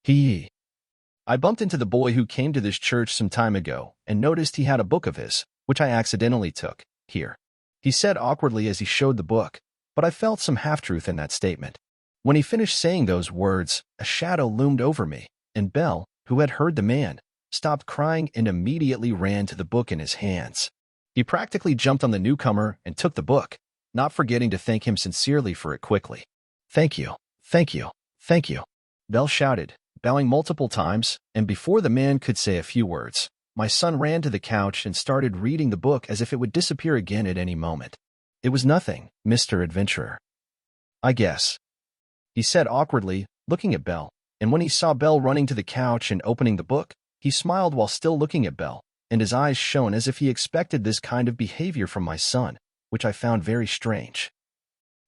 I bumped into the boy who came to this church some time ago and noticed he had a book of his, which I accidentally took. Here. He said awkwardly as he showed the book, but I felt some half-truth in that statement. When he finished saying those words, a shadow loomed over me, and Bel, who had heard the man, stopped crying and immediately ran to the book in his hands. He practically jumped on the newcomer and took the book, not forgetting to thank him sincerely for it quickly. Thank you, thank you, thank you, Bel shouted, bowing multiple times, and before the man could say a few words, my son ran to the couch and started reading the book as if it would disappear again at any moment. It was nothing, Mr. Adventurer. I guess, he said awkwardly, looking at Bel, and when he saw Bel running to the couch and opening the book, he smiled while still looking at Bel, and his eyes shone as if he expected this kind of behavior from my son, which I found very strange.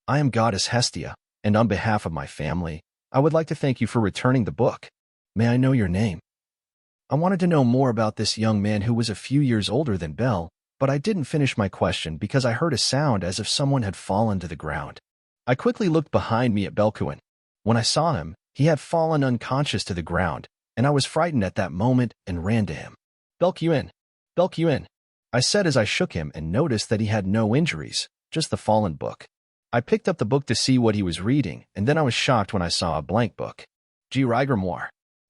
I am Goddess Hestia, and on behalf of my family, I would like to thank you for returning the book. May I know your name? I wanted to know more about this young man who was a few years older than Bel, but I didn't finish my question because I heard a sound as if someone had fallen to the ground. I quickly looked behind me at Belcoin. When I saw him, he had fallen unconscious to the ground, and I was frightened at that moment and ran to him. "Belk you in. Belk you in," I said as I shook him and noticed that he had no injuries, just the fallen book. I picked up the book to see what he was reading, and then I was shocked when I saw a blank book. Grimoire.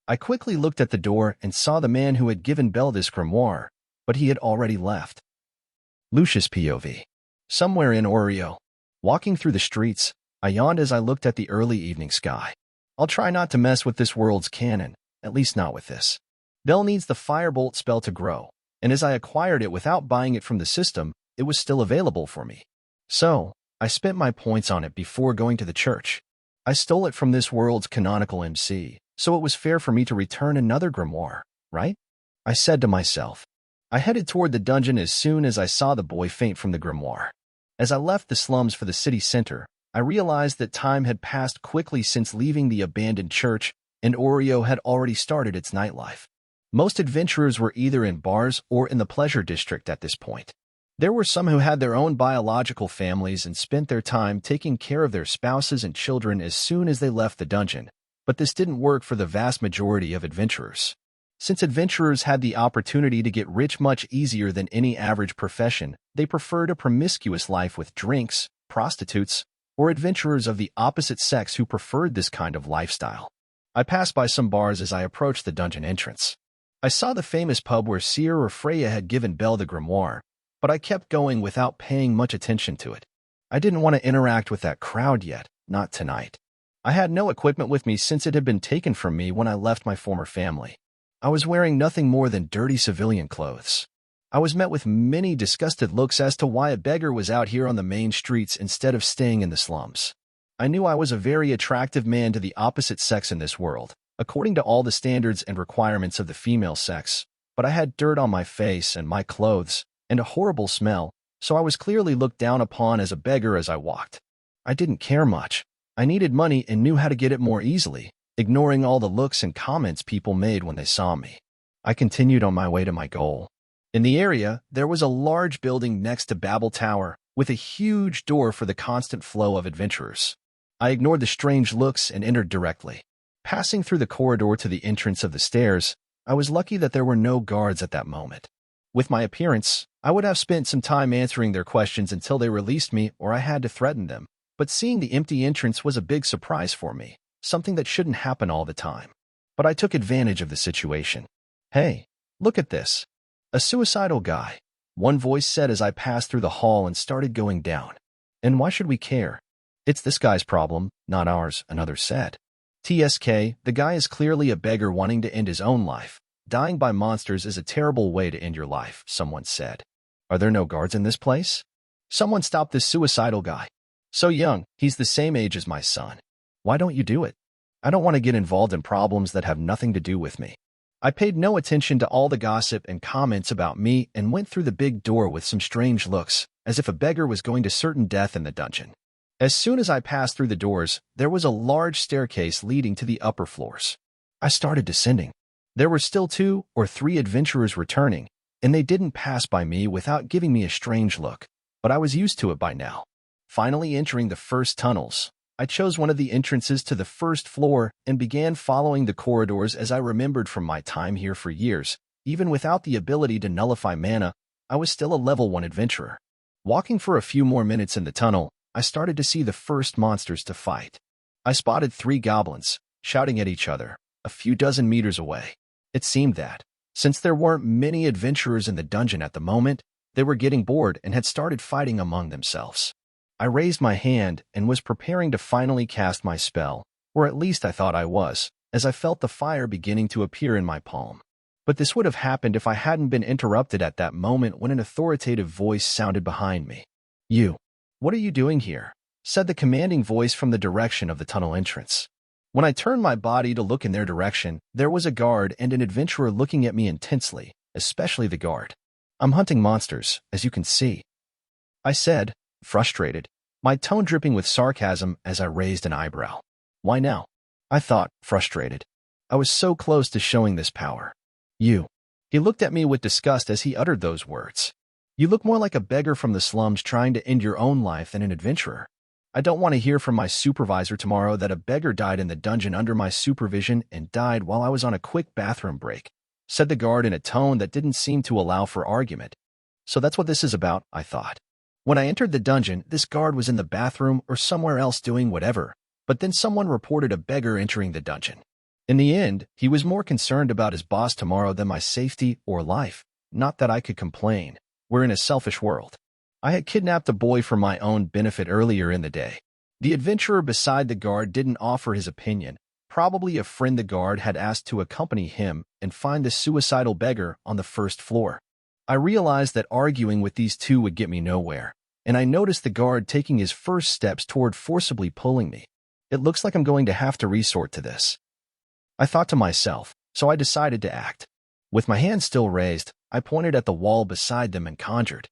I quickly looked at the door and saw the man who had given Belle this grimoire, but he had already left. Lucius POV. Somewhere in Orario. Walking through the streets, I yawned as I looked at the early evening sky. I'll try not to mess with this world's canon, at least not with this. Belle needs the firebolt spell to grow, and as I acquired it without buying it from the system, it was still available for me. So, I spent my points on it before going to the church. I stole it from this world's canonical MC, so it was fair for me to return another grimoire, right? I said to myself. I headed toward the dungeon as soon as I saw the boy faint from the grimoire. As I left the slums for the city center, I realized that time had passed quickly since leaving the abandoned church, and Orario had already started its nightlife. Most adventurers were either in bars or in the pleasure district at this point. There were some who had their own biological families and spent their time taking care of their spouses and children as soon as they left the dungeon, but this didn't work for the vast majority of adventurers. Since adventurers had the opportunity to get rich much easier than any average profession, they preferred a promiscuous life with drinks, prostitutes, or adventurers of the opposite sex who preferred this kind of lifestyle. I passed by some bars as I approached the dungeon entrance. I saw the famous pub where Seer or Freya had given Belle the grimoire, but I kept going without paying much attention to it. I didn't want to interact with that crowd yet, not tonight. I had no equipment with me since it had been taken from me when I left my former family. I was wearing nothing more than dirty civilian clothes. I was met with many disgusted looks as to why a beggar was out here on the main streets instead of staying in the slums. I knew I was a very attractive man to the opposite sex in this world, according to all the standards and requirements of the female sex, but I had dirt on my face and my clothes, and a horrible smell, so I was clearly looked down upon as a beggar as I walked. I didn't care much. I needed money and knew how to get it more easily, ignoring all the looks and comments people made when they saw me. I continued on my way to my goal. In the area, there was a large building next to Babel Tower, with a huge door for the constant flow of adventurers. I ignored the strange looks and entered directly. Passing through the corridor to the entrance of the stairs, I was lucky that there were no guards at that moment. With my appearance, I would have spent some time answering their questions until they released me or I had to threaten them, but seeing the empty entrance was a big surprise for me, something that shouldn't happen all the time. But I took advantage of the situation. "Hey, look at this. A suicidal guy," one voice said as I passed through the hall and started going down. "And why should we care? It's this guy's problem, not ours," another said. "TSK, the guy is clearly a beggar wanting to end his own life. Dying by monsters is a terrible way to end your life," someone said. "Are there no guards in this place?" "Someone stop this suicidal guy. So young, he's the same age as my son. Why don't you do it? I don't want to get involved in problems that have nothing to do with me." I paid no attention to all the gossip and comments about me and went through the big door with some strange looks, as if a beggar was going to certain death in the dungeon. As soon as I passed through the doors, there was a large staircase leading to the upper floors. I started descending. There were still 2 or 3 adventurers returning, and they didn't pass by me without giving me a strange look, but I was used to it by now. Finally entering the first tunnels, I chose one of the entrances to the first floor and began following the corridors as I remembered from my time here for years. Even without the ability to nullify mana, I was still a level 1 adventurer. Walking for a few more minutes in the tunnel, I started to see the first monsters to fight. I spotted 3 goblins, shouting at each other, a few dozen meters away. It seemed that, since there weren't many adventurers in the dungeon at the moment, they were getting bored and had started fighting among themselves. I raised my hand and was preparing to finally cast my spell, or at least I thought I was, as I felt the fire beginning to appear in my palm. But this would have happened if I hadn't been interrupted at that moment when an authoritative voice sounded behind me. "You, what are you doing here?" said the commanding voice from the direction of the tunnel entrance. When I turned my body to look in their direction, there was a guard and an adventurer looking at me intensely, especially the guard. "I'm hunting monsters, as you can see," I said, frustrated, my tone dripping with sarcasm as I raised an eyebrow. "Why now?" I thought, frustrated. I was so close to showing this power. "You." He looked at me with disgust as he uttered those words. "You look more like a beggar from the slums trying to end your own life than an adventurer." I don't want to hear from my supervisor tomorrow that a beggar died in the dungeon under my supervision and died while I was on a quick bathroom break, said the guard in a tone that didn't seem to allow for argument. So that's what this is about, I thought. When I entered the dungeon, this guard was in the bathroom or somewhere else doing whatever, but then someone reported a beggar entering the dungeon. In the end, he was more concerned about his boss tomorrow than my safety or life. Not that I could complain. We're in a selfish world. I had kidnapped a boy for my own benefit earlier in the day. The adventurer beside the guard didn't offer his opinion. Probably a friend the guard had asked to accompany him and find the suicidal beggar on the first floor. I realized that arguing with these two would get me nowhere, and I noticed the guard taking his first steps toward forcibly pulling me. It looks like I'm going to have to resort to this, I thought to myself, so I decided to act. With my hand still raised, I pointed at the wall beside them and conjured.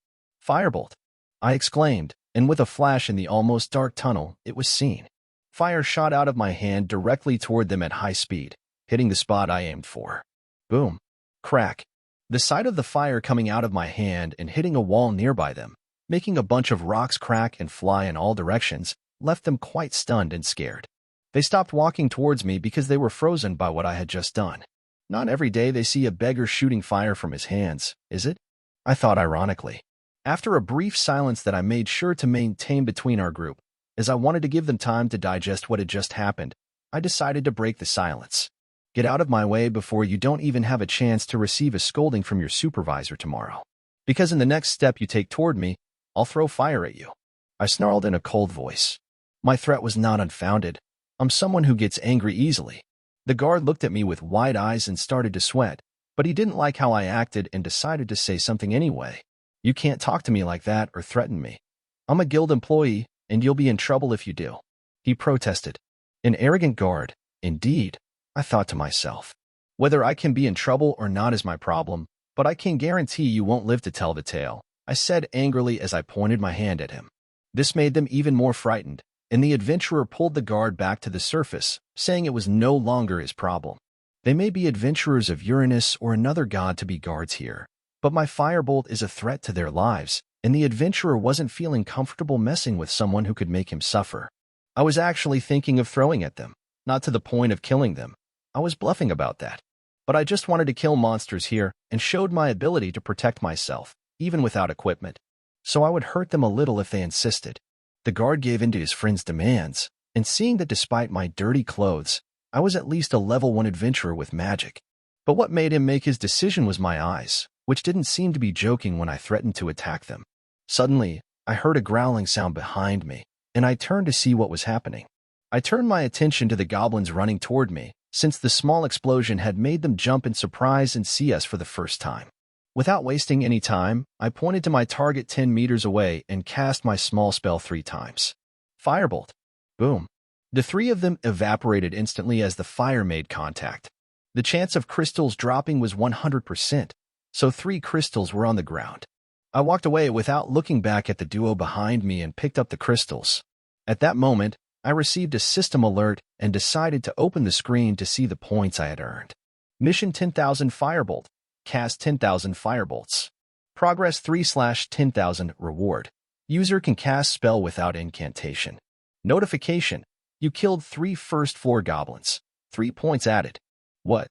"Firebolt!" I exclaimed, and with a flash in the almost dark tunnel, it was seen. Fire shot out of my hand directly toward them at high speed, hitting the spot I aimed for. Boom. Crack. The sight of the fire coming out of my hand and hitting a wall nearby them, making a bunch of rocks crack and fly in all directions, left them quite stunned and scared. They stopped walking towards me because they were frozen by what I had just done. Not every day they see a beggar shooting fire from his hands, is it? I thought ironically. After a brief silence that I made sure to maintain between our group, as I wanted to give them time to digest what had just happened, I decided to break the silence. Get out of my way before you don't even have a chance to receive a scolding from your supervisor tomorrow. Because in the next step you take toward me, I'll throw fire at you. I snarled in a cold voice. My threat was not unfounded. I'm someone who gets angry easily. The guard looked at me with wide eyes and started to sweat, but he didn't like how I acted and decided to say something anyway. You can't talk to me like that or threaten me. I'm a guild employee, and you'll be in trouble if you do. He protested. An arrogant guard, indeed, I thought to myself. Whether I can be in trouble or not is my problem, but I can guarantee you won't live to tell the tale, I said angrily as I pointed my hand at him. This made them even more frightened, and the adventurer pulled the guard back to the surface, saying it was no longer his problem. They may be adventurers of Uranus or another god to be guards here, but my firebolt is a threat to their lives, and the adventurer wasn't feeling comfortable messing with someone who could make him suffer. I was actually thinking of throwing at them, not to the point of killing them. I was bluffing about that. But I just wanted to kill monsters here and showed my ability to protect myself, even without equipment. So I would hurt them a little if they insisted. The guard gave in to his friend's demands, and seeing that despite my dirty clothes, I was at least a level 1 adventurer with magic. But what made him make his decision was my eyes, which didn't seem to be joking when I threatened to attack them. Suddenly, I heard a growling sound behind me, and I turned to see what was happening. I turned my attention to the goblins running toward me, since the small explosion had made them jump in surprise and see us for the first time. Without wasting any time, I pointed to my target 10 meters away and cast my small spell 3 times. Firebolt. Boom. The 3 of them evaporated instantly as the fire made contact. The chance of crystals dropping was 100%, so 3 crystals were on the ground. I walked away without looking back at the duo behind me and picked up the crystals. At that moment, I received a system alert and decided to open the screen to see the points I had earned. Mission 10,000 Firebolt. Cast 10,000 Firebolts. Progress 3/10,000 Reward. User can cast spell without incantation. Notification. You killed 3 first-floor goblins. 3 points added. What?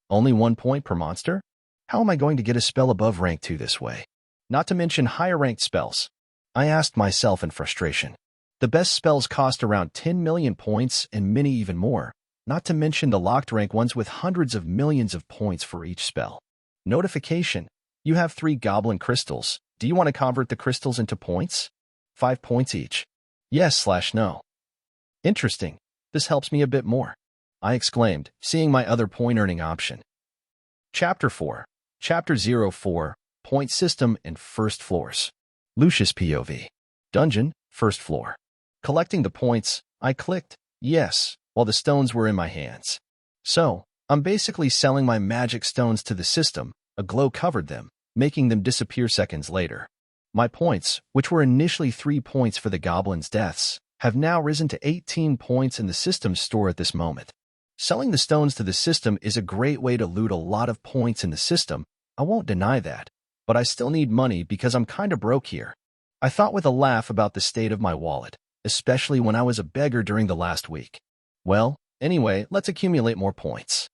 Only 1 point per monster? How am I going to get a spell above rank 2 this way? Not to mention higher-ranked spells. I asked myself in frustration. The best spells cost around 10 million points and many even more, not to mention the locked rank ones with hundreds of millions of points for each spell. Notification. You have 3 goblin crystals. Do you want to convert the crystals into points? 5 points each. Yes/no. Interesting. This helps me a bit more, I exclaimed, seeing my other point-earning option. Chapter 4. Chapter 04. Point System and First Floors. Lucius POV. Dungeon, first floor. Collecting the points, I clicked yes, while the stones were in my hands. So, I'm basically selling my magic stones to the system. A glow covered them, making them disappear seconds later. My points, which were initially 3 points for the goblins' deaths, have now risen to 18 points in the system's store at this moment. Selling the stones to the system is a great way to loot a lot of points in the system, I won't deny that, but I still need money because I'm kinda broke here. I thought with a laugh about the state of my wallet, especially when I was a beggar during the last week. Well, anyway, let's accumulate more points.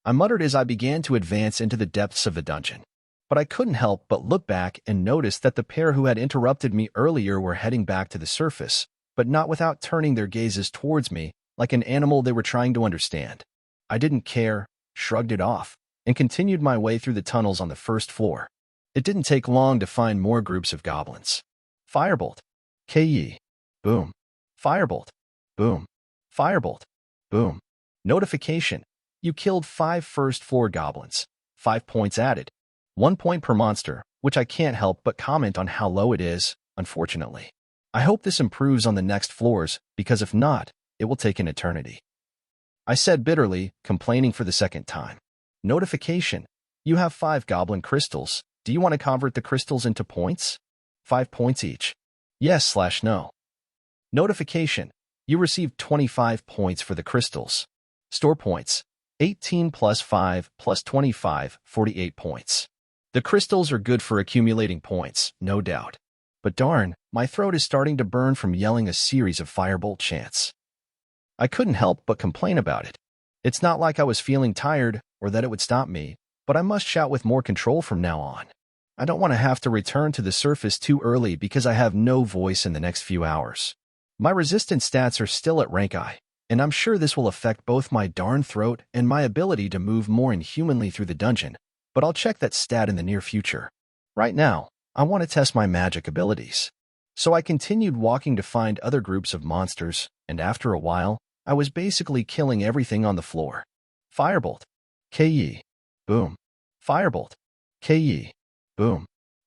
I muttered as I began to advance into the depths of the dungeon. But I couldn't help but look back and notice that the pair who had interrupted me earlier were heading back to the surface, but not without turning their gazes towards me, like an animal they were trying to understand. I didn't care, shrugged it off, and continued my way through the tunnels on the first floor. It didn't take long to find more groups of goblins. Firebolt. K-ye. Boom. Firebolt. Boom. Firebolt. Boom. Notification. You killed 5 first-floor goblins. 5 points added. 1 point per monster, which I can't help but comment on how low it is, unfortunately. I hope this improves on the next floors, because if not, it will take an eternity. I said bitterly, complaining for the second time. Notification. You have 5 goblin crystals. Do you want to convert the crystals into points? 5 points each. Yes/no. Notification. You received 25 points for the crystals. Store points. 18 plus 5 plus 25, 48 points. The crystals are good for accumulating points, no doubt. But darn, my throat is starting to burn from yelling a series of firebolt chants. I couldn't help but complain about it. It's not like I was feeling tired or that it would stop me, but I must shout with more control from now on. I don't want to have to return to the surface too early because I have no voice in the next few hours. My resistance stats are still at rank I, and I'm sure this will affect both my darn throat and my ability to move more inhumanly through the dungeon, but I'll check that stat in the near future. Right now, I want to test my magic abilities. So I continued walking to find other groups of monsters, and after a while, I was basically killing everything on the floor. Firebolt. K-ye. Boom. Firebolt. K-ye. Boom.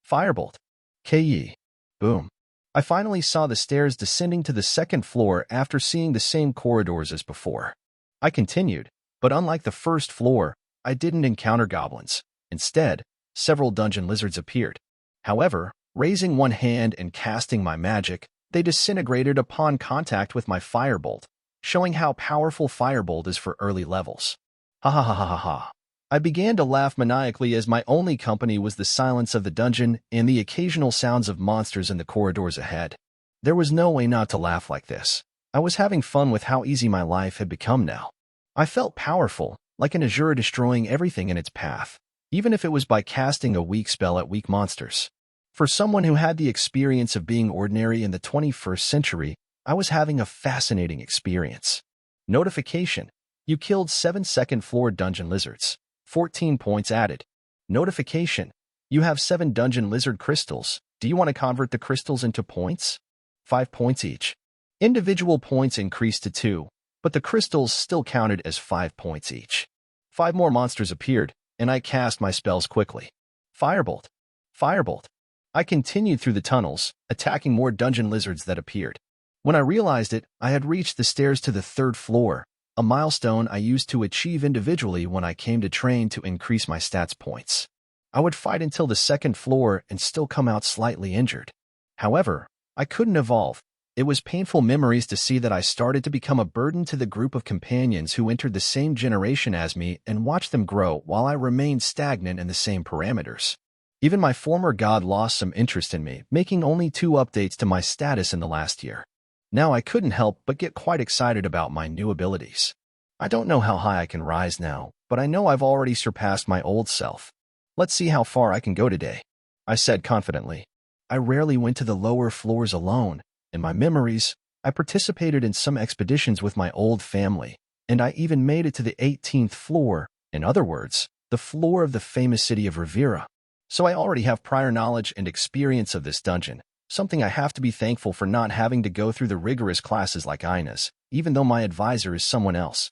Firebolt. K-ye. Boom. I finally saw the stairs descending to the second floor after seeing the same corridors as before. I continued, but unlike the first floor, I didn't encounter goblins. Instead, several dungeon lizards appeared. However, raising one hand and casting my magic, they disintegrated upon contact with my firebolt, showing how powerful firebolt is for early levels. Ha ha ha ha ha ha. I began to laugh maniacally as my only company was the silence of the dungeon and the occasional sounds of monsters in the corridors ahead. There was no way not to laugh like this. I was having fun with how easy my life had become now. I felt powerful, like an azure destroying everything in its path, even if it was by casting a weak spell at weak monsters. For someone who had the experience of being ordinary in the 21st century, I was having a fascinating experience. Notification. You killed 7 second-floor dungeon lizards. 14 points added. Notification. You have 7 dungeon lizard crystals. Do you want to convert the crystals into points? 5 points each. Individual points increased to 2, but the crystals still counted as 5 points each. 5 more monsters appeared, and I cast my spells quickly. Firebolt. Firebolt. I continued through the tunnels, attacking more dungeon lizards that appeared. When I realized it, I had reached the stairs to the 3rd floor, a milestone I used to achieve individually when I came to train to increase my stats points. I would fight until the 2nd floor and still come out slightly injured. However, I couldn't evolve. It was painful memories to see that I started to become a burden to the group of companions who entered the same generation as me and watch them grow while I remained stagnant in the same parameters. Even my former god lost some interest in me, making only 2 updates to my status in the last year. Now I couldn't help but get quite excited about my new abilities. I don't know how high I can rise now, but I know I've already surpassed my old self. Let's see how far I can go today, I said confidently. I rarely went to the lower floors alone. In my memories, I participated in some expeditions with my old family, and I even made it to the 18th floor, in other words, the floor of the famous city of Riveria. So I already have prior knowledge and experience of this dungeon, something I have to be thankful for not having to go through the rigorous classes like Ina's, even though my advisor is someone else.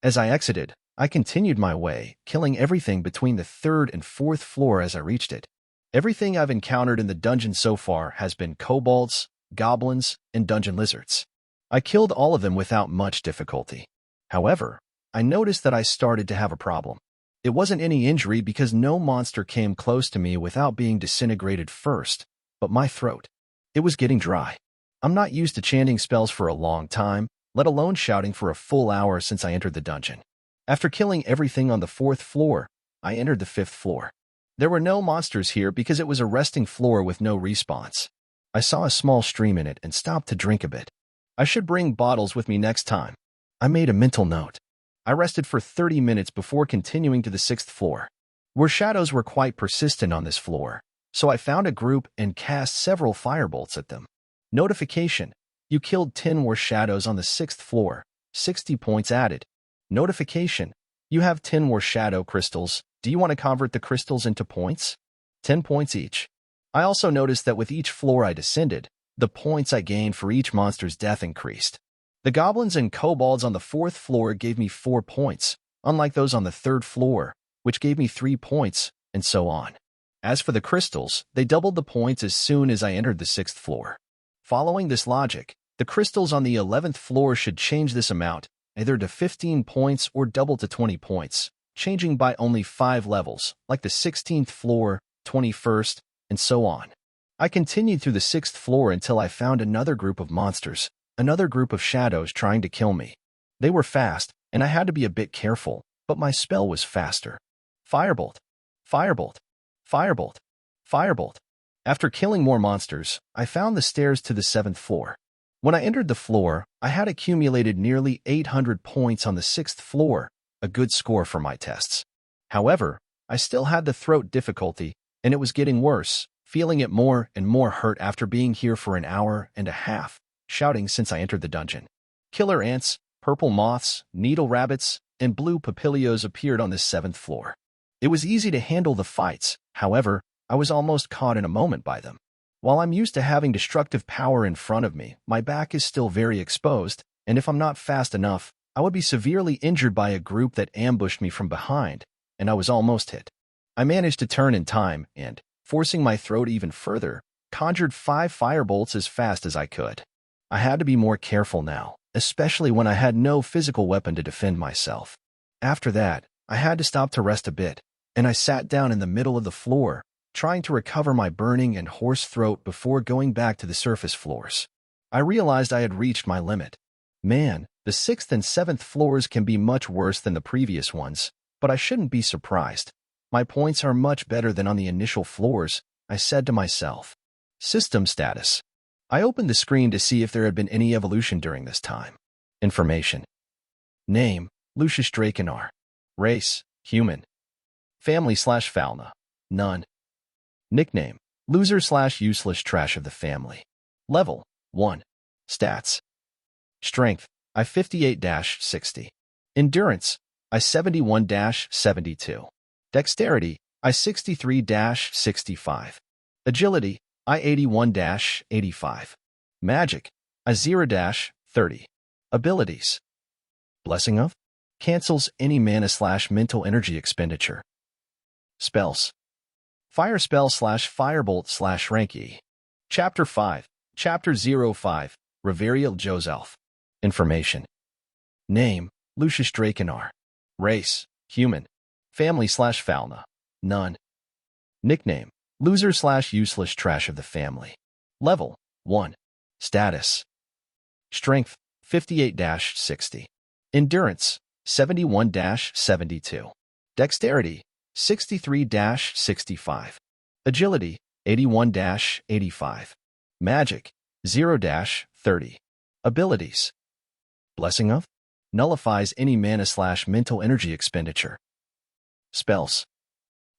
As I exited, I continued my way, killing everything between the 3rd and 4th floor as I reached it. Everything I've encountered in the dungeon so far has been kobolds, goblins, and dungeon lizards. I killed all of them without much difficulty. However, I noticed that I started to have a problem. It wasn't any injury because no monster came close to me without being disintegrated first, but my throat. It was getting dry. I'm not used to chanting spells for a long time, let alone shouting for a full hour since I entered the dungeon. After killing everything on the 4th floor, I entered the 5th floor. There were no monsters here because it was a resting floor with no respawns. I saw a small stream in it and stopped to drink a bit. I should bring bottles with me next time. I made a mental note. I rested for 30 minutes before continuing to the 6th floor, where shadows were quite persistent on this floor, so I found a group and cast several firebolts at them. Notification: you killed 10 war shadows on the 6th floor, 60 points added. Notification: you have 10 war shadow crystals. Do you want to convert the crystals into points? 10 points each. I also noticed that with each floor I descended, the points I gained for each monster's death increased. The goblins and kobolds on the 4th floor gave me 4 points, unlike those on the 3rd floor, which gave me 3 points, and so on. As for the crystals, they doubled the points as soon as I entered the 6th floor. Following this logic, the crystals on the 11th floor should change this amount either to 15 points or double to 20 points, changing by only 5 levels, like the 16th floor, 21st, and so on. I continued through the 6th floor until I found another group of monsters, another group of shadows trying to kill me. They were fast, and I had to be a bit careful, but my spell was faster. Firebolt, firebolt, firebolt, firebolt. After killing more monsters, I found the stairs to the 7th floor. When I entered the floor, I had accumulated nearly 800 points on the 6th floor, a good score for my tests. However, I still had the throat difficulty, and it was getting worse, feeling it more and more hurt after being here for an hour and a half, shouting since I entered the dungeon. Killer ants, purple moths, needle rabbits, and blue papilios appeared on the 7th floor. It was easy to handle the fights, however, I was almost caught in a moment by them. While I'm used to having destructive power in front of me, my back is still very exposed, and if I'm not fast enough, I would be severely injured by a group that ambushed me from behind, and I was almost hit. I managed to turn in time and, forcing my throat even further, conjured 5 firebolts as fast as I could. I had to be more careful now, especially when I had no physical weapon to defend myself. After that, I had to stop to rest a bit, and I sat down in the middle of the floor, trying to recover my burning and hoarse throat before going back to the surface floors. I realized I had reached my limit. Man, the 6th and 7th floors can be much worse than the previous ones, but I shouldn't be surprised. My points are much better than on the initial floors, I said to myself. System status. I opened the screen to see if there had been any evolution during this time. Information. Name: Lucius Drakenar. Race: human. Family/fauna: none. Nickname: loser/useless trash of the family. Level: 1. Stats. Strength: I 58-60. Endurance: I 71-72. Dexterity: I 63-65. Agility: I 81-85. Magic: I 0-30. Abilities. Blessing of? Cancels any mana/mental energy expenditure. Spells. Fire spell/firebolt/rank E. Chapter 5. Chapter 05. Riveria Joself. Information. Name: Lucius Drakenar. Race: human. Family/fauna: none. Nickname: loser/useless trash of the family. Level: 1. Status. Strength: 58-60. Endurance: 71-72. Dexterity: 63-65. Agility: 81-85. Magic: 0-30. Abilities. Blessing of? Nullifies any mana/mental energy expenditure. Spells.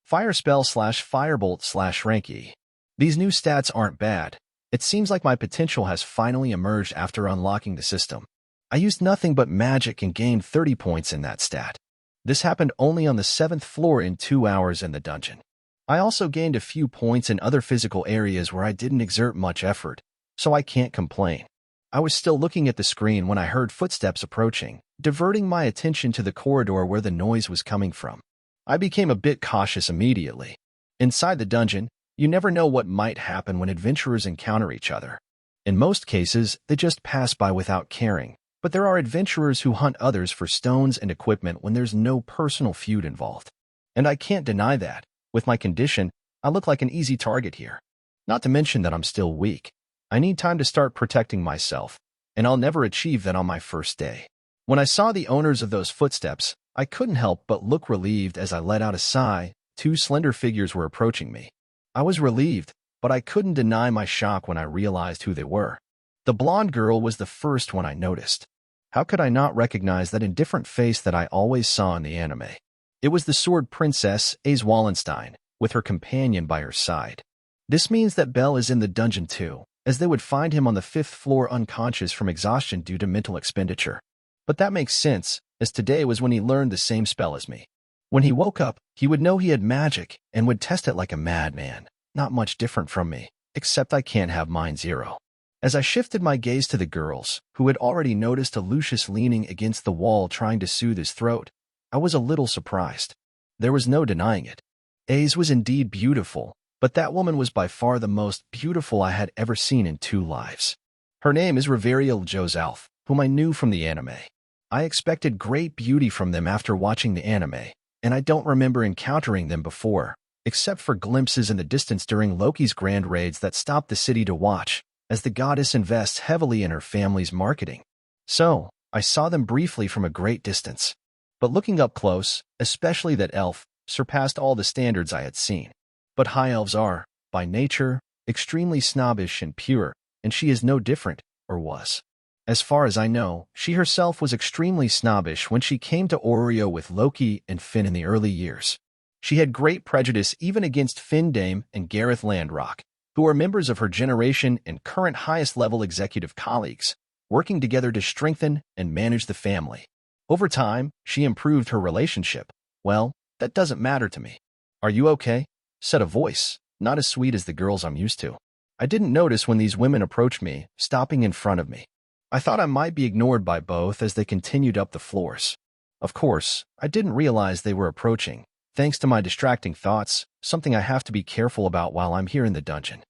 Fire spell/firebolt/rank E. These new stats aren't bad. It seems like my potential has finally emerged after unlocking the system. I used nothing but magic and gained 30 points in that stat. This happened only on the 7th floor in 2 hours in the dungeon. I also gained a few points in other physical areas where I didn't exert much effort, so I can't complain. I was still looking at the screen when I heard footsteps approaching, diverting my attention to the corridor where the noise was coming from. I became a bit cautious immediately. Inside the dungeon, you never know what might happen when adventurers encounter each other. In most cases, they just pass by without caring, but there are adventurers who hunt others for stones and equipment when there's no personal feud involved. And I can't deny that. With my condition, I look like an easy target here. Not to mention that I'm still weak. I need time to start protecting myself, and I'll never achieve that on my first day. When I saw the owners of those footsteps, I couldn't help but look relieved as I let out a sigh. 2 slender figures were approaching me. I was relieved, but I couldn't deny my shock when I realized who they were. The blonde girl was the first one I noticed. How could I not recognize that indifferent face that I always saw in the anime? It was the sword princess, Ace Wallenstein, with her companion by her side. This means that Belle is in the dungeon too, as they would find him on the 5th floor unconscious from exhaustion due to mental expenditure. But that makes sense, as today was when he learned the same spell as me. When he woke up, he would know he had magic and would test it like a madman, not much different from me, except I can't have mine 0. As I shifted my gaze to the girls, who had already noticed a Lucius leaning against the wall trying to soothe his throat, I was a little surprised. There was no denying it. Ace was indeed beautiful, but that woman was by far the most beautiful I had ever seen in 2 lives. Her name is Riveria Joe's elf, whom I knew from the anime. I expected great beauty from them after watching the anime, and I don't remember encountering them before, except for glimpses in the distance during Loki's grand raids that stopped the city to watch, as the goddess invests heavily in her family's marketing. So, I saw them briefly from a great distance. But looking up close, especially that elf, surpassed all the standards I had seen. But high elves are, by nature, extremely snobbish and pure, and she is no different, or was. As far as I know, she herself was extremely snobbish when she came to Orario with Loki and Finn in the early years. She had great prejudice even against Findame and Gareth Landrock, who are members of her generation and current highest-level executive colleagues, working together to strengthen and manage the family. Over time, she improved her relationship. Well, that doesn't matter to me. "Are you okay?" said a voice, not as sweet as the girls I'm used to. I didn't notice when these women approached me, stopping in front of me. I thought I might be ignored by both as they continued up the floors. Of course, I didn't realize they were approaching, thanks to my distracting thoughts, something I have to be careful about while I'm here in the dungeon.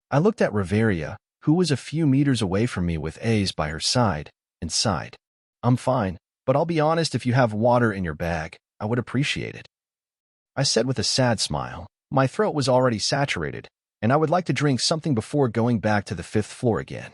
I looked at Riveria, who was a few meters away from me with Ace by her side, and sighed. "I'm fine, but I'll be honest, if you have water in your bag, I would appreciate it," I said with a sad smile. My throat was already saturated, and I would like to drink something before going back to the 5th floor again.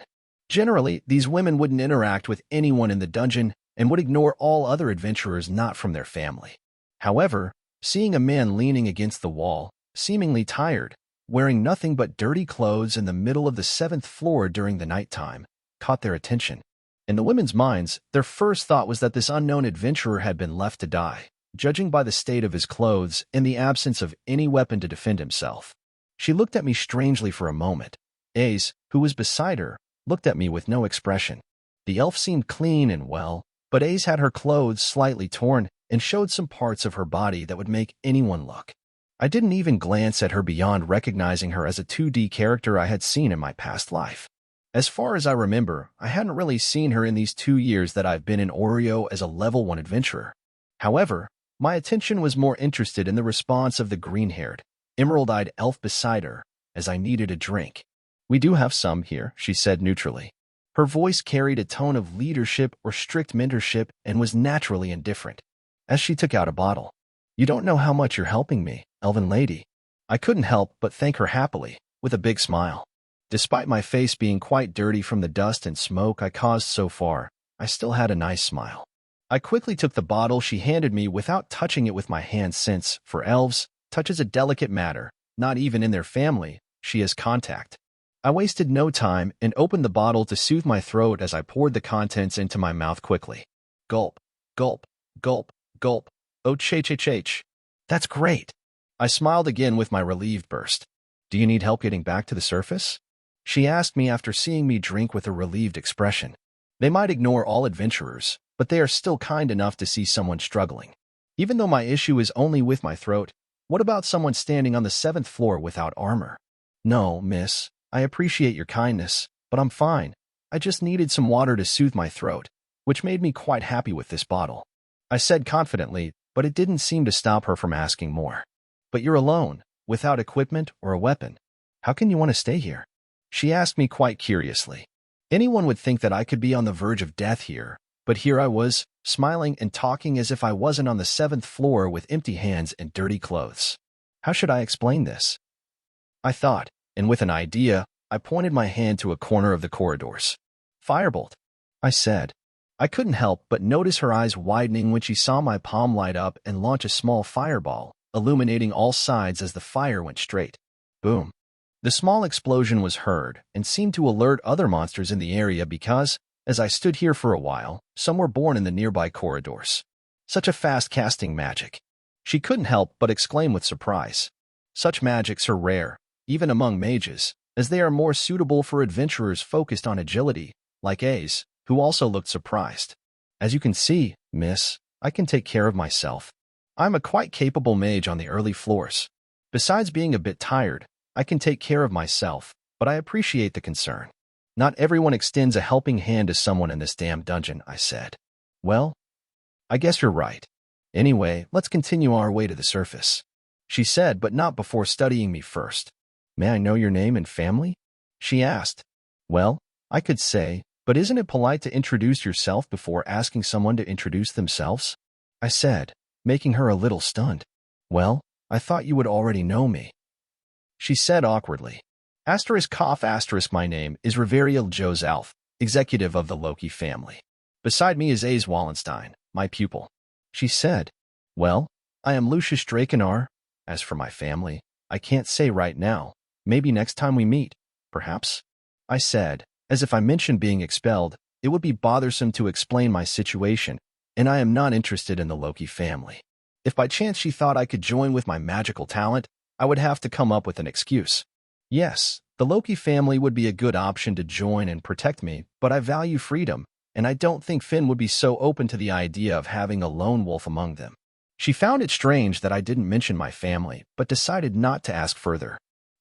Generally, these women wouldn't interact with anyone in the dungeon and would ignore all other adventurers not from their family. However, seeing a man leaning against the wall, seemingly tired, wearing nothing but dirty clothes in the middle of the 7th floor during the nighttime, caught their attention. In the women's minds, their first thought was that this unknown adventurer had been left to die, judging by the state of his clothes and the absence of any weapon to defend himself. She looked at me strangely for a moment. Ace, who was beside her, looked at me with no expression. The elf seemed clean and well, but Ace had her clothes slightly torn and showed some parts of her body that would make anyone look. I didn't even glance at her beyond recognizing her as a 2D character I had seen in my past life. As far as I remember, I hadn't really seen her in these 2 years that I've been in Orario as a level 1 adventurer. However, my attention was more interested in the response of the green-haired, emerald-eyed elf beside her, as I needed a drink. "We do have some here," she said neutrally. Her voice carried a tone of leadership or strict mentorship and was naturally indifferent. As she took out a bottle, "You don't know how much you're helping me, elven lady." I couldn't help but thank her happily, with a big smile. Despite my face being quite dirty from the dust and smoke I caused so far, I still had a nice smile. I quickly took the bottle she handed me without touching it with my hands since, for elves, touch is a delicate matter, not even in their family, she has contact. I wasted no time and opened the bottle to soothe my throat as I poured the contents into my mouth quickly. Gulp, gulp, gulp, gulp. Oh, ch. That's great. I smiled again with my relieved burst. "Do you need help getting back to the surface?" she asked me after seeing me drink with a relieved expression. They might ignore all adventurers, but they are still kind enough to see someone struggling. Even though my issue is only with my throat, what about someone standing on the 7th floor without armor? "No, miss. I appreciate your kindness, but I'm fine. I just needed some water to soothe my throat," which made me quite happy with this bottle. I said confidently, but it didn't seem to stop her from asking more. "But you're alone, without equipment or a weapon. How can you want to stay here?" she asked me quite curiously. Anyone would think that I could be on the verge of death here, but here I was, smiling and talking as if I wasn't on the 7th floor with empty hands and dirty clothes. How should I explain this? I thought, and with an idea, I pointed my hand to a corner of the corridors. "Firebolt," I said. I couldn't help but notice her eyes widening when she saw my palm light up and launch a small fireball, illuminating all sides as the fire went straight. Boom. The small explosion was heard and seemed to alert other monsters in the area because, as I stood here for a while, some were born in the nearby corridors. Such a fast casting magic. She couldn't help but exclaim with surprise. Such magics are rare, even among mages, as they are more suitable for adventurers focused on agility, like A's, who also looked surprised. As you can see, miss, I can take care of myself. I'm a quite capable mage on the early floors. Besides being a bit tired, I can take care of myself, but I appreciate the concern. Not everyone extends a helping hand to someone in this damn dungeon, I said. Well, I guess you're right. Anyway, let's continue our way to the surface. She said, but not before studying me first. May I know your name and family? She asked. Well, I could say, but isn't it polite to introduce yourself before asking someone to introduce themselves? I said, making her a little stunned. Well, I thought you would already know me. She said awkwardly. ***, my name is Riveria Joes Alf, executive of the Loki family. Beside me is Ace Wallenstein, my pupil. She said, well, I am Lucius Drakenar. As for my family, I can't say right now. Maybe next time we meet, perhaps? I said, as if I mentioned being expelled, it would be bothersome to explain my situation, and I am not interested in the Loki family. If by chance she thought I could join with my magical talent, I would have to come up with an excuse. Yes, the Loki family would be a good option to join and protect me, but I value freedom, and I don't think Finn would be so open to the idea of having a lone wolf among them. She found it strange that I didn't mention my family, but decided not to ask further.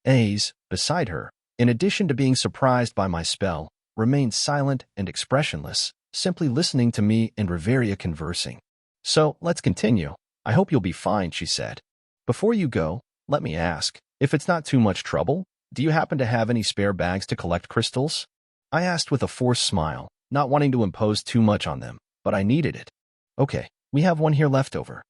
Ace, beside her, in addition to being surprised by my spell, remained silent and expressionless, simply listening to me and Riveria conversing. So, let's continue. I hope you'll be fine, she said. Before you go, let me ask, if it's not too much trouble, do you happen to have any spare bags to collect crystals? I asked with a forced smile, not wanting to impose too much on them, but I needed it. Okay, we have one here left over.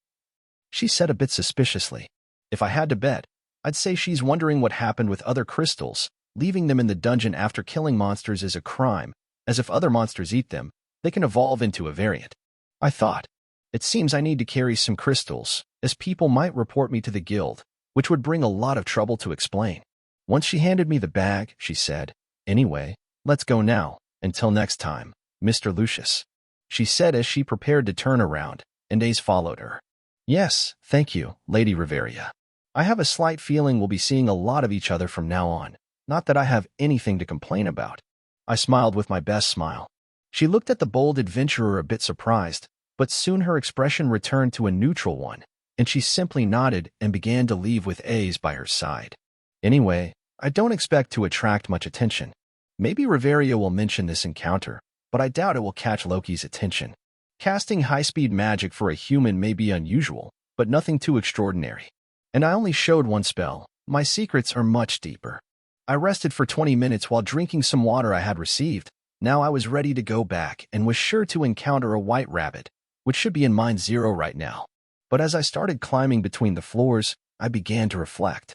She said a bit suspiciously. If I had to bet, I'd say she's wondering what happened with other crystals. Leaving them in the dungeon after killing monsters is a crime, as if other monsters eat them, they can evolve into a variant. I thought, it seems I need to carry some crystals, as people might report me to the guild, which would bring a lot of trouble to explain. Once she handed me the bag, she said, anyway, let's go now, until next time, Mr. Lucius. She said as she prepared to turn around, and Ace followed her. Yes, thank you, Lady Riveria. I have a slight feeling we'll be seeing a lot of each other from now on, not that I have anything to complain about. I smiled with my best smile. She looked at the bold adventurer a bit surprised, but soon her expression returned to a neutral one, and she simply nodded and began to leave with Ace by her side. Anyway, I don't expect to attract much attention. Maybe Riveria will mention this encounter, but I doubt it will catch Loki's attention. Casting high-speed magic for a human may be unusual, but nothing too extraordinary. And I only showed one spell. My secrets are much deeper. I rested for 20 minutes while drinking some water I had received. Now I was ready to go back and was sure to encounter a white rabbit, which should be in mine 0 right now. But as I started climbing between the floors, I began to reflect.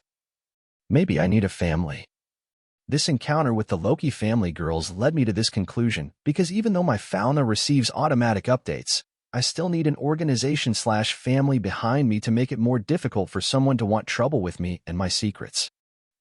Maybe I need a family. This encounter with the Loki family girls led me to this conclusion, because even though my fauna receives automatic updates, I still need an organization/family behind me to make it more difficult for someone to want trouble with me and my secrets.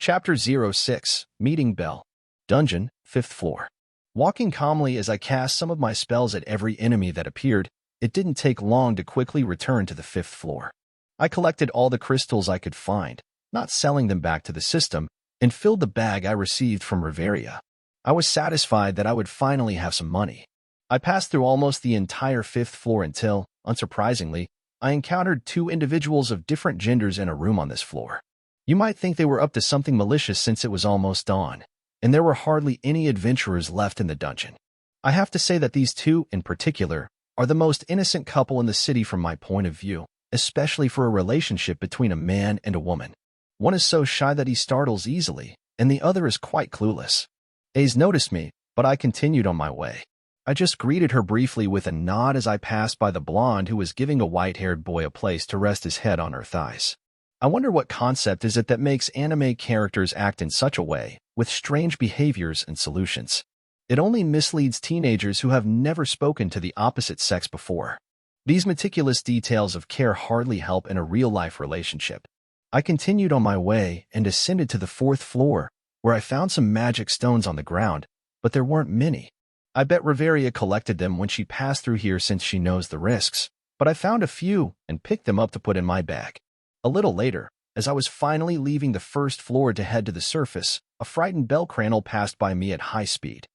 Chapter 06, Meeting Bell. Dungeon, 5th floor. Walking calmly as I cast some of my spells at every enemy that appeared, it didn't take long to quickly return to the 5th floor. I collected all the crystals I could find, not selling them back to the system, and filled the bag I received from Riveria. I was satisfied that I would finally have some money. I passed through almost the entire 5th floor until, unsurprisingly, I encountered 2 individuals of different genders in a room on this floor. You might think they were up to something malicious since it was almost dawn, and there were hardly any adventurers left in the dungeon. I have to say that these 2, in particular, are the most innocent couple in the city from my point of view, especially for a relationship between a man and a woman. One is so shy that he startles easily, and the other is quite clueless. Ace noticed me, but I continued on my way. I just greeted her briefly with a nod as I passed by the blonde who was giving a white-haired boy a place to rest his head on her thighs. I wonder what concept is it that makes anime characters act in such a way, with strange behaviors and solutions. It only misleads teenagers who have never spoken to the opposite sex before. These meticulous details of care hardly help in a real-life relationship. I continued on my way and ascended to the 4th floor, where I found some magic stones on the ground, but there weren't many. I bet Riveria collected them when she passed through here since she knows the risks, but I found a few and picked them up to put in my bag. A little later, as I was finally leaving the first floor to head to the surface, a frightened bell crannel passed by me at high speed,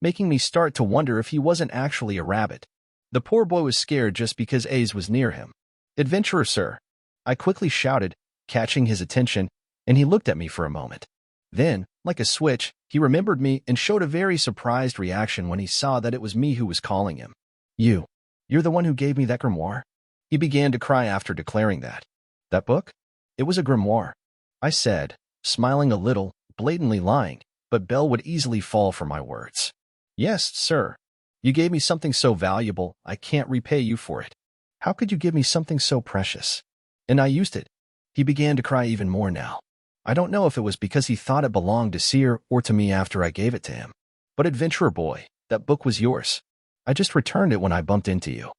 making me start to wonder if he wasn't actually a rabbit. The poor boy was scared just because Ace was near him. "Adventurer, sir," I quickly shouted, catching his attention, and he looked at me for a moment. Then, like a switch, he remembered me and showed a very surprised reaction when he saw that it was me who was calling him. You're the one who gave me that grimoire?" He began to cry after declaring that. "That book? It was a grimoire," I said, smiling a little, blatantly lying, but Belle would easily fall for my words. "Yes, sir. You gave me something so valuable, I can't repay you for it. How could you give me something so precious? And I used it." He began to cry even more now. I don't know if it was because he thought it belonged to Seer or to me after I gave it to him. "But adventurer boy, that book was yours. I just returned it when I bumped into you,"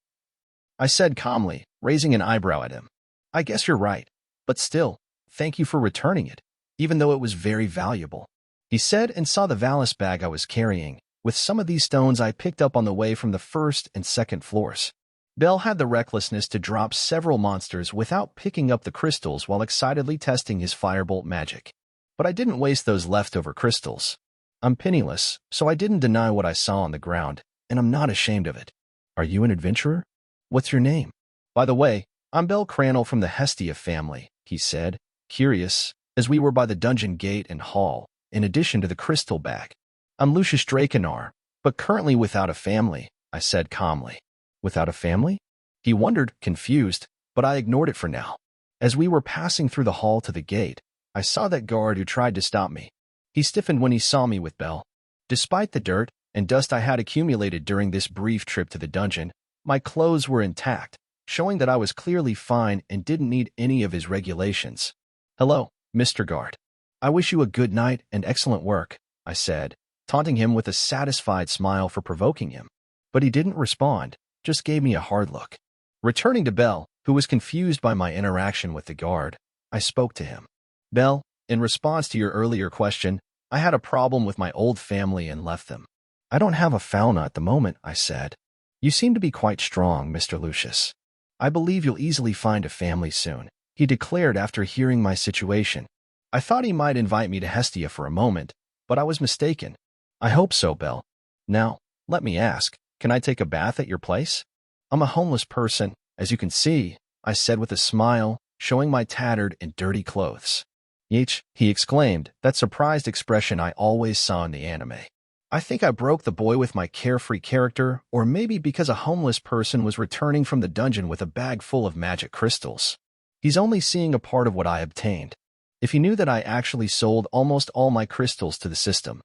I said calmly, raising an eyebrow at him. "I guess you're right, but still, thank you for returning it, even though it was very valuable," he said, and saw the valise bag I was carrying, with some of these stones I picked up on the way from the first and second floors. Belle had the recklessness to drop several monsters without picking up the crystals while excitedly testing his firebolt magic. But I didn't waste those leftover crystals. I'm penniless, so I didn't deny what I saw on the ground, and I'm not ashamed of it. "Are you an adventurer? What's your name?" "By the way, I'm Belle Crannel from the Hestia family," he said, curious, as we were by the dungeon gate and hall, in addition to the crystal bag. "I'm Lucius Drakenar, but currently without a family," I said calmly. "Without a family?" He wondered, confused, but I ignored it for now. As we were passing through the hall to the gate, I saw that guard who tried to stop me. He stiffened when he saw me with Belle. Despite the dirt and dust I had accumulated during this brief trip to the dungeon, my clothes were intact, showing that I was clearly fine and didn't need any of his regulations. "Hello, Mr. Guard. I wish you a good night and excellent work," I said, taunting him with a satisfied smile for provoking him. But he didn't respond, just gave me a hard look. Returning to Belle, who was confused by my interaction with the guard, I spoke to him. "Belle, in response to your earlier question, I had a problem with my old family and left them." "I don't have a fauna at the moment," I said. "You seem to be quite strong, Mr. Lucius. I believe you'll easily find a family soon," he declared after hearing my situation. I thought he might invite me to Hestia for a moment, but I was mistaken. "I hope so, Belle. Now, let me ask, can I take a bath at your place?" "I'm a homeless person, as you can see," I said with a smile, showing my tattered and dirty clothes. "Yeech," he exclaimed, that surprised expression I always saw in the anime. I think I broke the boy with my carefree character, or maybe because a homeless person was returning from the dungeon with a bag full of magic crystals. He's only seeing a part of what I obtained. If he knew that I actually sold almost all my crystals to the system,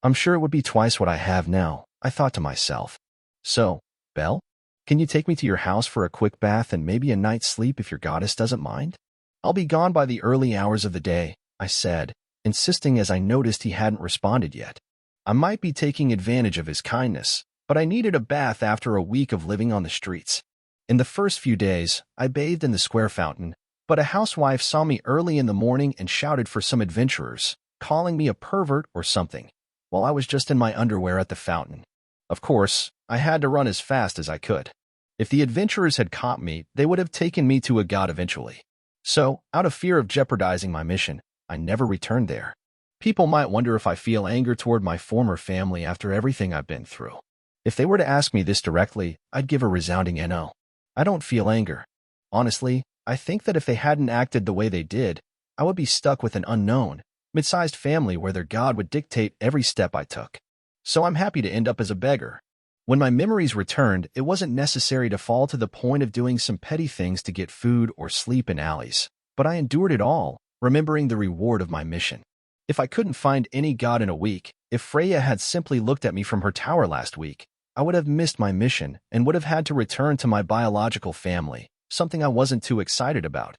I'm sure it would be twice what I have now, I thought to myself. "So, Belle, can you take me to your house for a quick bath and maybe a night's sleep if your goddess doesn't mind?" "I'll be gone by the early hours of the day," I said, insisting as I noticed he hadn't responded yet. I might be taking advantage of his kindness, but I needed a bath after a week of living on the streets. In the first few days, I bathed in the square fountain, but a housewife saw me early in the morning and shouted for some adventurers, calling me a pervert or something, while I was just in my underwear at the fountain. Of course, I had to run as fast as I could. If the adventurers had caught me, they would have taken me to a god eventually. So, out of fear of jeopardizing my mission, I never returned there. People might wonder if I feel anger toward my former family after everything I've been through. If they were to ask me this directly, I'd give a resounding no. I don't feel anger. Honestly, I think that if they hadn't acted the way they did, I would be stuck with an unknown, mid-sized family where their god would dictate every step I took. So I'm happy to end up as a beggar. When my memories returned, it wasn't necessary to fall to the point of doing some petty things to get food or sleep in alleys, but I endured it all, remembering the reward of my mission. If I couldn't find any god in a week, if Freya had simply looked at me from her tower last week, I would have missed my mission and would have had to return to my biological family, something I wasn't too excited about.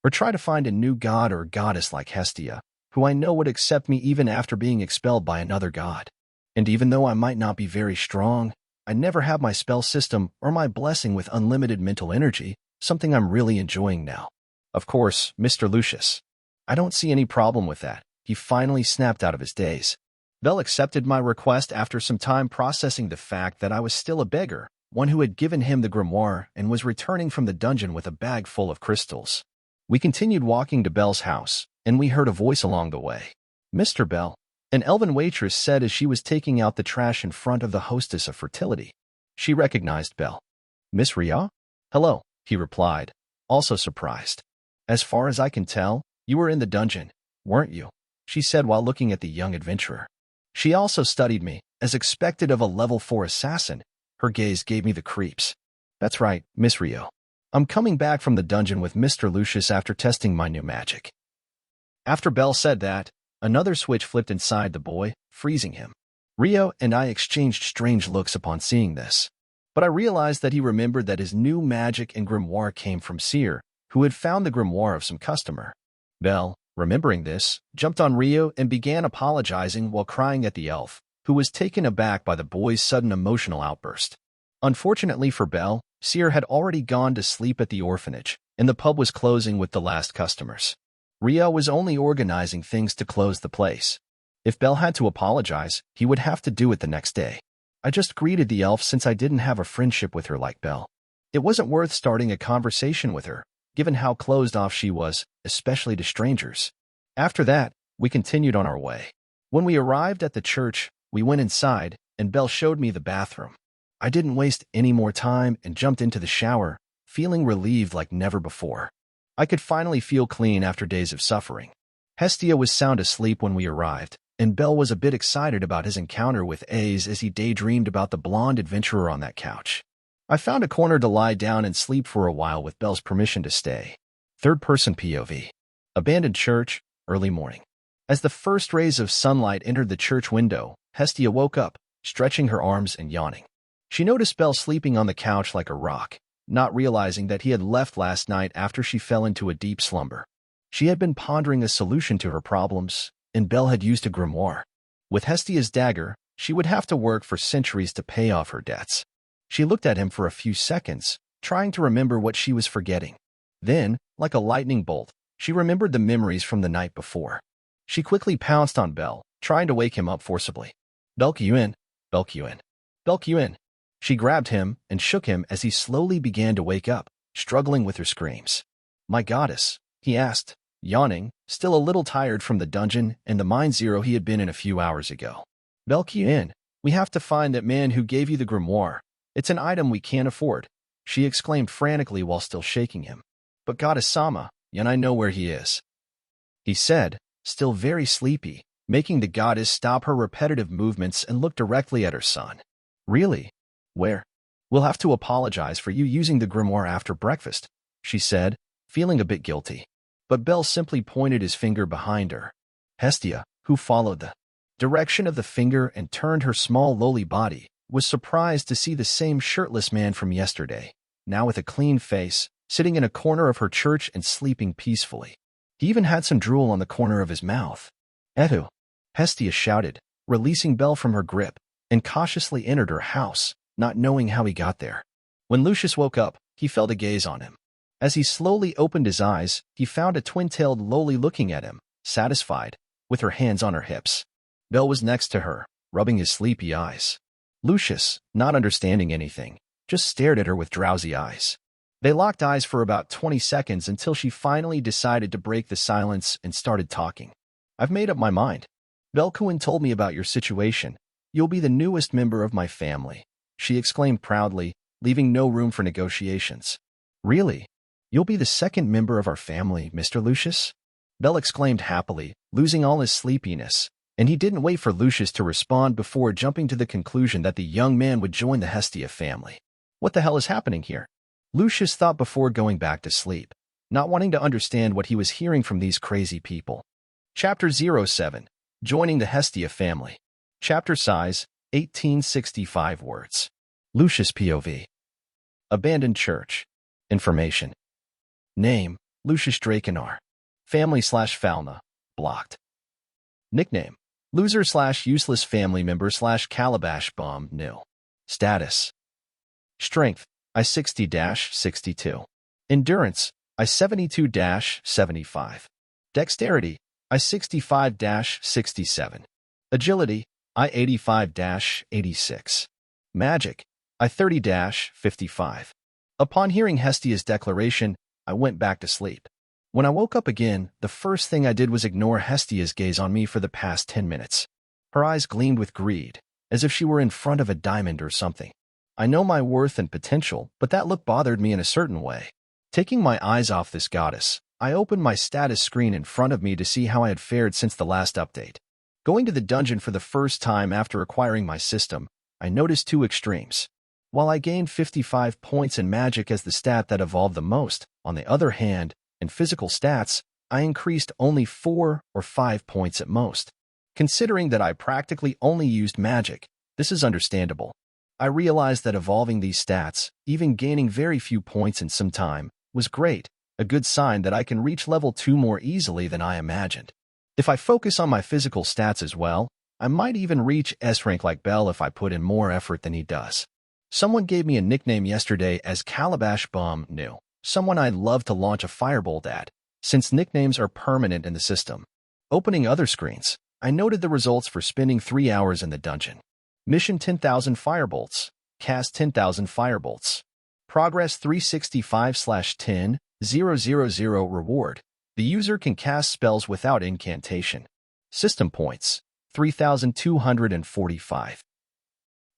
Or try to find a new god or goddess like Hestia, who I know would accept me even after being expelled by another god. And even though I might not be very strong, I never have my spell system or my blessing with unlimited mental energy, something I'm really enjoying now. Of course, Mr. Lucius. I don't see any problem with that, he finally snapped out of his daze. Bell accepted my request after some time processing the fact that I was still a beggar, one who had given him the grimoire and was returning from the dungeon with a bag full of crystals. We continued walking to Bell's house, and we heard a voice along the way. "Mr. Bell," an elven waitress said as she was taking out the trash in front of the hostess of fertility. She recognized Bell. "Miss Ria?" "Hello," he replied, also surprised. "As far as I can tell, you were in the dungeon, weren't you?" she said while looking at the young adventurer. She also studied me, as expected of a level 4 assassin. Her gaze gave me the creeps. "That's right, Miss Rio. I'm coming back from the dungeon with Mr. Lucius after testing my new magic." After Bell said that, another switch flipped inside the boy, freezing him. Rio and I exchanged strange looks upon seeing this. But I realized that he remembered that his new magic and grimoire came from Seer, who had found the grimoire of some customer. Bell, remembering this, jumped on Rio and began apologizing while crying at the elf, who was taken aback by the boy's sudden emotional outburst. Unfortunately for Bell, Seer had already gone to sleep at the orphanage, and the pub was closing with the last customers. Rio was only organizing things to close the place. If Bell had to apologize, he would have to do it the next day. I just greeted the elf since I didn't have a friendship with her like Bell. It wasn't worth starting a conversation with her, given how closed off she was, especially to strangers. After that, we continued on our way. When we arrived at the church, we went inside, and Bell showed me the bathroom. I didn't waste any more time and jumped into the shower, feeling relieved like never before. I could finally feel clean after days of suffering. Hestia was sound asleep when we arrived, and Bell was a bit excited about his encounter with Aze as he daydreamed about the blonde adventurer on that couch. I found a corner to lie down and sleep for a while with Bell's permission to stay. Third-person POV. Abandoned church, early morning. As the first rays of sunlight entered the church window, Hestia woke up, stretching her arms and yawning. She noticed Bell sleeping on the couch like a rock, not realizing that he had left last night after she fell into a deep slumber. She had been pondering a solution to her problems, and Bell had used a grimoire. With Hestia's dagger, she would have to work for centuries to pay off her debts. She looked at him for a few seconds, trying to remember what she was forgetting. Then, like a lightning bolt, she remembered the memories from the night before. She quickly pounced on Bell, trying to wake him up forcibly. "Belkyuin, Belkyuin, Belkyuin." She grabbed him and shook him as he slowly began to wake up, struggling with her screams. "My goddess," he asked, yawning, still a little tired from the dungeon and the mine zero he had been in a few hours ago. "Belkyuin, we have to find that man who gave you the grimoire. It's an item we can't afford," she exclaimed frantically while still shaking him. "But Goddess Sama, and I know where he is," he said, still very sleepy, making the goddess stop her repetitive movements and look directly at her son. "Really? Where?" "We'll have to apologize for you using the grimoire after breakfast," she said, feeling a bit guilty. But Bell simply pointed his finger behind her. Hestia, who followed the direction of the finger and turned her small lowly body, was surprised to see the same shirtless man from yesterday, now with a clean face, sitting in a corner of her church and sleeping peacefully. He even had some drool on the corner of his mouth. "Etu," Hestia shouted, releasing Bell from her grip, and cautiously entered her house, not knowing how he got there. When Lucius woke up, he felt a gaze on him. As he slowly opened his eyes, he found a twin-tailed Loli looking at him, satisfied, with her hands on her hips. Bell was next to her, rubbing his sleepy eyes. Lucius, not understanding anything, just stared at her with drowsy eyes. They locked eyes for about 20 seconds until she finally decided to break the silence and started talking. "I've made up my mind. Belkuin told me about your situation. You'll be the newest member of my family," she exclaimed proudly, leaving no room for negotiations. "Really? You'll be the second member of our family, Mr. Lucius?" Bell exclaimed happily, losing all his sleepiness, and he didn't wait for Lucius to respond before jumping to the conclusion that the young man would join the Hestia family. What the hell is happening here? Lucius thought before going back to sleep, not wanting to understand what he was hearing from these crazy people. Chapter 07. Joining the Hestia family. Chapter size, 1865 words. Lucius POV. Abandoned church. Information. Name, Lucius Drakenar. Family/Falna, blocked. Nickname, loser/useless family member/calabash bomb, nil. Status. Strength, I60-62. Endurance, I72-75. Dexterity, I 65-67. Agility, I 85-86. Magic, I 30-55. Upon hearing Hestia's declaration, I went back to sleep. When I woke up again, the first thing I did was ignore Hestia's gaze on me for the past 10 minutes. Her eyes gleamed with greed, as if she were in front of a diamond or something. I know my worth and potential, but that look bothered me in a certain way. Taking my eyes off this goddess, I opened my status screen in front of me to see how I had fared since the last update. Going to the dungeon for the first time after acquiring my system, I noticed two extremes. While I gained 55 points in magic as the stat that evolved the most, on the other hand, in physical stats, I increased only 4 or 5 points at most. Considering that I practically only used magic, this is understandable. I realized that evolving these stats, even gaining very few points in some time, was great, a good sign that I can reach level 2 more easily than I imagined. If I focus on my physical stats as well, I might even reach S rank like Bell if I put in more effort than he does. Someone gave me a nickname yesterday as Calabash Bum New, someone I'd love to launch a firebolt at, since nicknames are permanent in the system. Opening other screens, I noted the results for spending 3 hours in the dungeon. Mission 10,000 firebolts. Cast 10,000 firebolts. Progress 365/10,000 reward. The user can cast spells without incantation. System points, 3,245.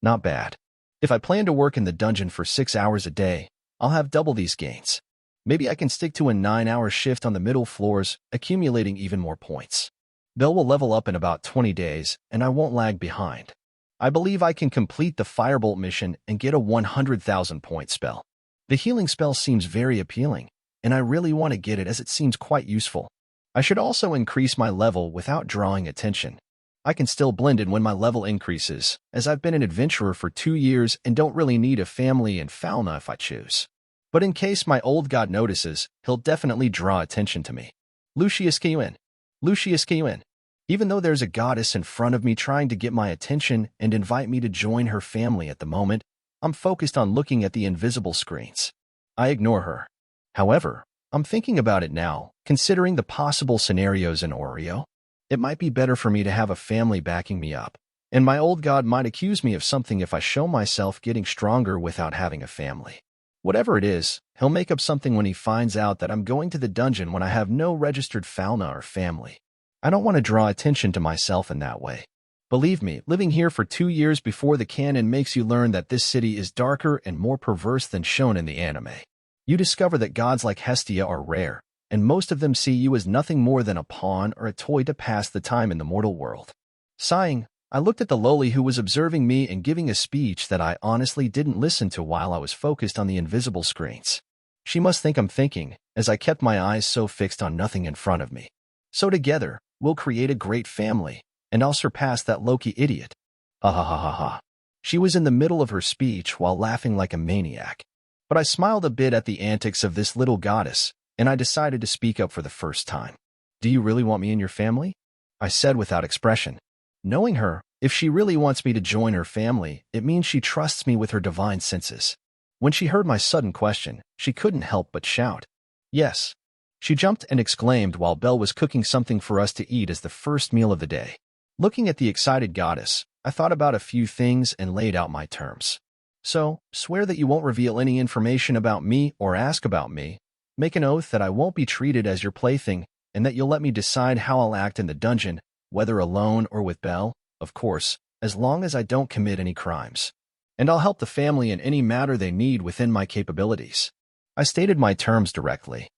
Not bad. If I plan to work in the dungeon for 6 hours a day, I'll have double these gains. Maybe I can stick to a 9-hour shift on the middle floors, accumulating even more points. Bell will level up in about 20 days, and I won't lag behind. I believe I can complete the Firebolt mission and get a 100,000 point spell. The healing spell seems very appealing, and I really want to get it as it seems quite useful. I should also increase my level without drawing attention. I can still blend in when my level increases, as I've been an adventurer for 2 years and don't really need a family and fauna if I choose. But in case my old god notices, he'll definitely draw attention to me. Lucius, can you in? Lucius, can you in? Even though there's a goddess in front of me trying to get my attention and invite me to join her family at the moment, I'm focused on looking at the invisible screens. I ignore her. However, I'm thinking about it now, considering the possible scenarios in Orario. It might be better for me to have a family backing me up, and my old god might accuse me of something if I show myself getting stronger without having a family. Whatever it is, he'll make up something when he finds out that I'm going to the dungeon when I have no registered fauna or family. I don't want to draw attention to myself in that way. Believe me, living here for 2 years before the canon makes you learn that this city is darker and more perverse than shown in the anime. You discover that gods like Hestia are rare, and most of them see you as nothing more than a pawn or a toy to pass the time in the mortal world. Sighing, I looked at the lowly who was observing me and giving a speech that I honestly didn't listen to while I was focused on the invisible screens. She must think I'm thinking, as I kept my eyes so fixed on nothing in front of me. So together, we'll create a great family, and I'll surpass that Loki idiot. Ha ha ha ha ha. She was in the middle of her speech while laughing like a maniac. But I smiled a bit at the antics of this little goddess, and I decided to speak up for the first time. Do you really want me in your family? I said without expression. Knowing her, if she really wants me to join her family, it means she trusts me with her divine senses. When she heard my sudden question, she couldn't help but shout. Yes. She jumped and exclaimed while Belle was cooking something for us to eat as the first meal of the day. Looking at the excited goddess, I thought about a few things and laid out my terms. So, swear that you won't reveal any information about me or ask about me. Make an oath that I won't be treated as your plaything, and that you'll let me decide how I'll act in the dungeon, whether alone or with Belle, of course, as long as I don't commit any crimes. And I'll help the family in any matter they need within my capabilities. I stated my terms directly.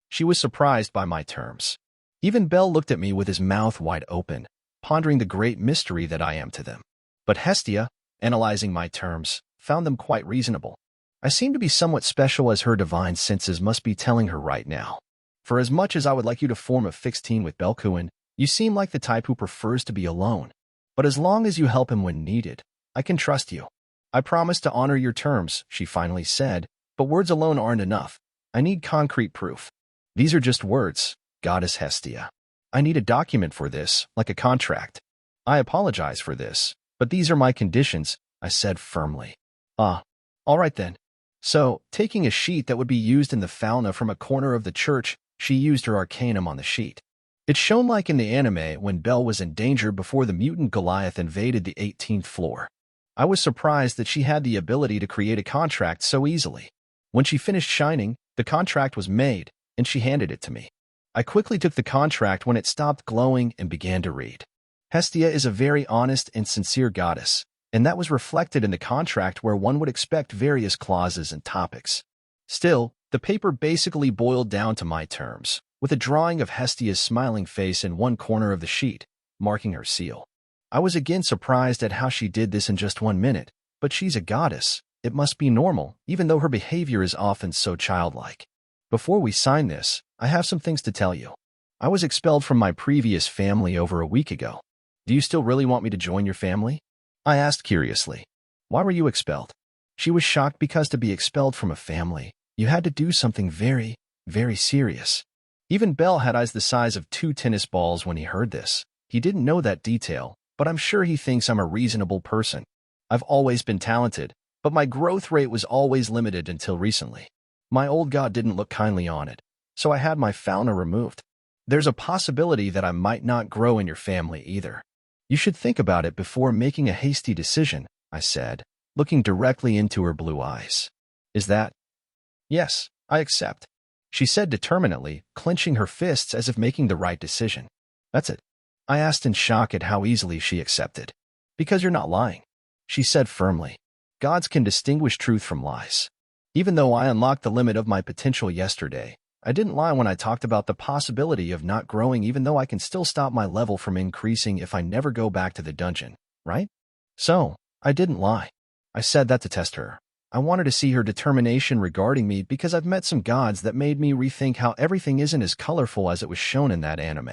She was surprised by my terms. Even Belle looked at me with his mouth wide open, pondering the great mystery that I am to them. But Hestia, analyzing my terms, found them quite reasonable. I seem to be somewhat special as her divine senses must be telling her right now. For as much as I would like you to form a fixed team with Belkuin, you seem like the type who prefers to be alone. But as long as you help him when needed, I can trust you. I promise to honor your terms, she finally said, but words alone aren't enough. I need concrete proof. These are just words, Goddess Hestia. I need a document for this, like a contract. I apologize for this, but these are my conditions, I said firmly. All right then. So, taking a sheet that would be used in the fauna from a corner of the church, she used her arcanum on the sheet. It shone like in the anime when Belle was in danger before the mutant Goliath invaded the 18th floor. I was surprised that she had the ability to create a contract so easily. When she finished shining, the contract was made, and she handed it to me. I quickly took the contract when it stopped glowing and began to read. Hestia is a very honest and sincere goddess, and that was reflected in the contract where one would expect various clauses and topics. Still, the paper basically boiled down to my terms, with a drawing of Hestia's smiling face in one corner of the sheet, marking her seal. I was again surprised at how she did this in just 1 minute, but she's a goddess. It must be normal, even though her behavior is often so childlike. Before we sign this, I have some things to tell you. I was expelled from my previous family over a week ago. Do you still really want me to join your family? I asked curiously. Why were you expelled? She was shocked because to be expelled from a family, you had to do something very, very serious. Even Bell had eyes the size of 2 tennis balls when he heard this. He didn't know that detail, but I'm sure he thinks I'm a reasonable person. I've always been talented, but my growth rate was always limited until recently. My old god didn't look kindly on it, so I had my fauna removed. There's a possibility that I might not grow in your family either. You should think about it before making a hasty decision, I said, looking directly into her blue eyes. Is that? Yes, I accept, she said determinedly, clenching her fists as if making the right decision. That's it. I asked in shock at how easily she accepted. Because you're not lying, she said firmly. Gods can distinguish truth from lies. Even though I unlocked the limit of my potential yesterday, I didn't lie when I talked about the possibility of not growing even though I can still stop my level from increasing if I never go back to the dungeon, right? So, I didn't lie. I said that to test her. I wanted to see her determination regarding me because I've met some gods that made me rethink how everything isn't as colorful as it was shown in that anime.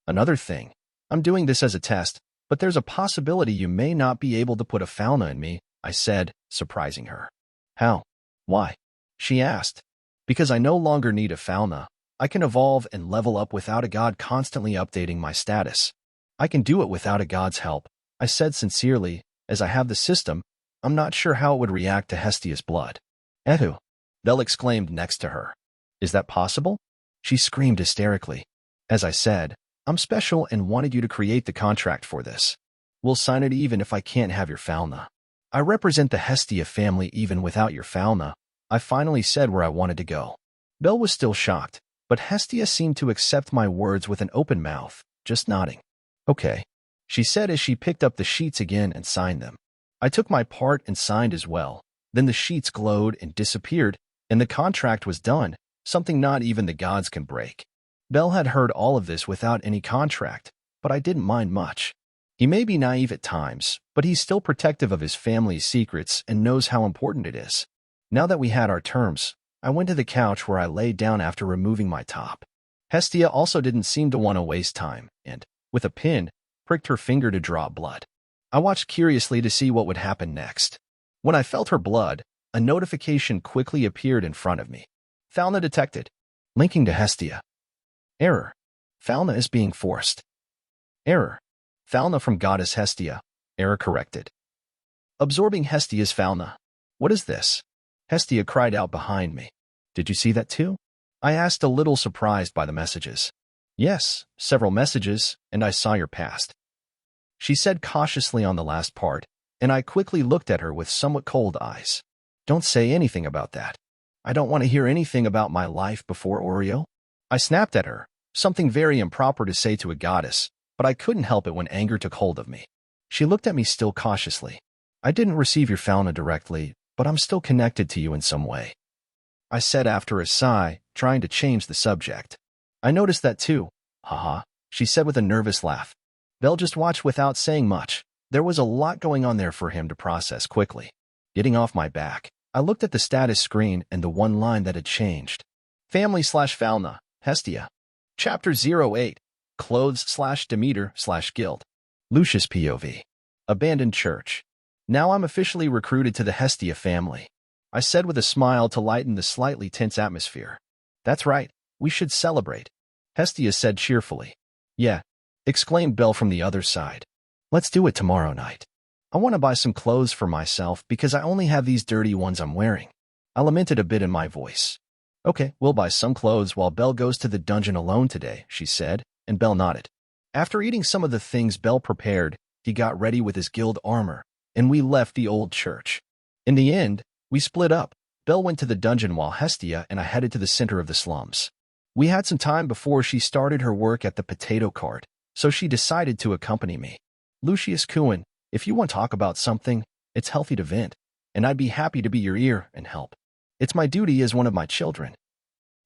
Another thing, I'm doing this as a test, but there's a possibility you may not be able to put a fauna in me, I said, surprising her. How? Why? She asked. Because I no longer need a fauna. I can evolve and level up without a god constantly updating my status. I can do it without a god's help, I said sincerely, as I have the system. I'm not sure how it would react to Hestia's blood. Ehu! Belle exclaimed next to her. Is that possible? She screamed hysterically. As I said, I'm special and wanted you to create the contract for this. We'll sign it even if I can't have your fauna. I represent the Hestia family even without your fauna. I finally said where I wanted to go. Belle was still shocked, but Hestia seemed to accept my words with an open mouth, just nodding. Okay, she said as she picked up the sheets again and signed them. I took my part and signed as well. Then the sheets glowed and disappeared, and the contract was done, something not even the gods can break. Belle had heard all of this without any contract, but I didn't mind much. He may be naive at times, but he's still protective of his family's secrets and knows how important it is. Now that we had our terms, I went to the couch where I lay down after removing my top. Hestia also didn't seem to want to waste time, and, with a pin, pricked her finger to draw blood. I watched curiously to see what would happen next. When I felt her blood, a notification quickly appeared in front of me. Fauna detected. Linking to Hestia. Error. Fauna is being forced. Error. Fauna from Goddess Hestia. Error corrected. Absorbing Hestia's fauna. What is this? Hestia cried out behind me. Did you see that too? I asked, a little surprised by the messages. Yes, several messages, and I saw your past. She said cautiously on the last part, and I quickly looked at her with somewhat cold eyes. Don't say anything about that. I don't want to hear anything about my life before Orario. I snapped at her, something very improper to say to a goddess, but I couldn't help it when anger took hold of me. She looked at me still cautiously. I didn't receive your fauna directly, but I'm still connected to you in some way. I said after a sigh, trying to change the subject. I noticed that too. Haha, she said with a nervous laugh. Belle just watched without saying much. There was a lot going on there for him to process quickly. Getting off my back, I looked at the status screen and the one line that had changed. Family/fauna, Hestia. Chapter 08, Clothes/Demeter/Guild. Lucius POV. Abandoned church. Now I'm officially recruited to the Hestia family, I said with a smile to lighten the slightly tense atmosphere. That's right, we should celebrate, Hestia said cheerfully. Yeah, exclaimed Belle from the other side. Let's do it tomorrow night. I want to buy some clothes for myself because I only have these dirty ones I'm wearing. I lamented a bit in my voice. Okay, we'll buy some clothes while Belle goes to the dungeon alone today, she said, and Bell nodded. After eating some of the things Bell prepared, he got ready with his guild armor, and we left the old church. In the end, we split up. Bell went to the dungeon while Hestia and I headed to the center of the slums. We had some time before she started her work at the potato cart, so she decided to accompany me. Lucius Kuhn, if you want to talk about something, it's healthy to vent, and I'd be happy to be your ear and help. It's my duty as one of my children.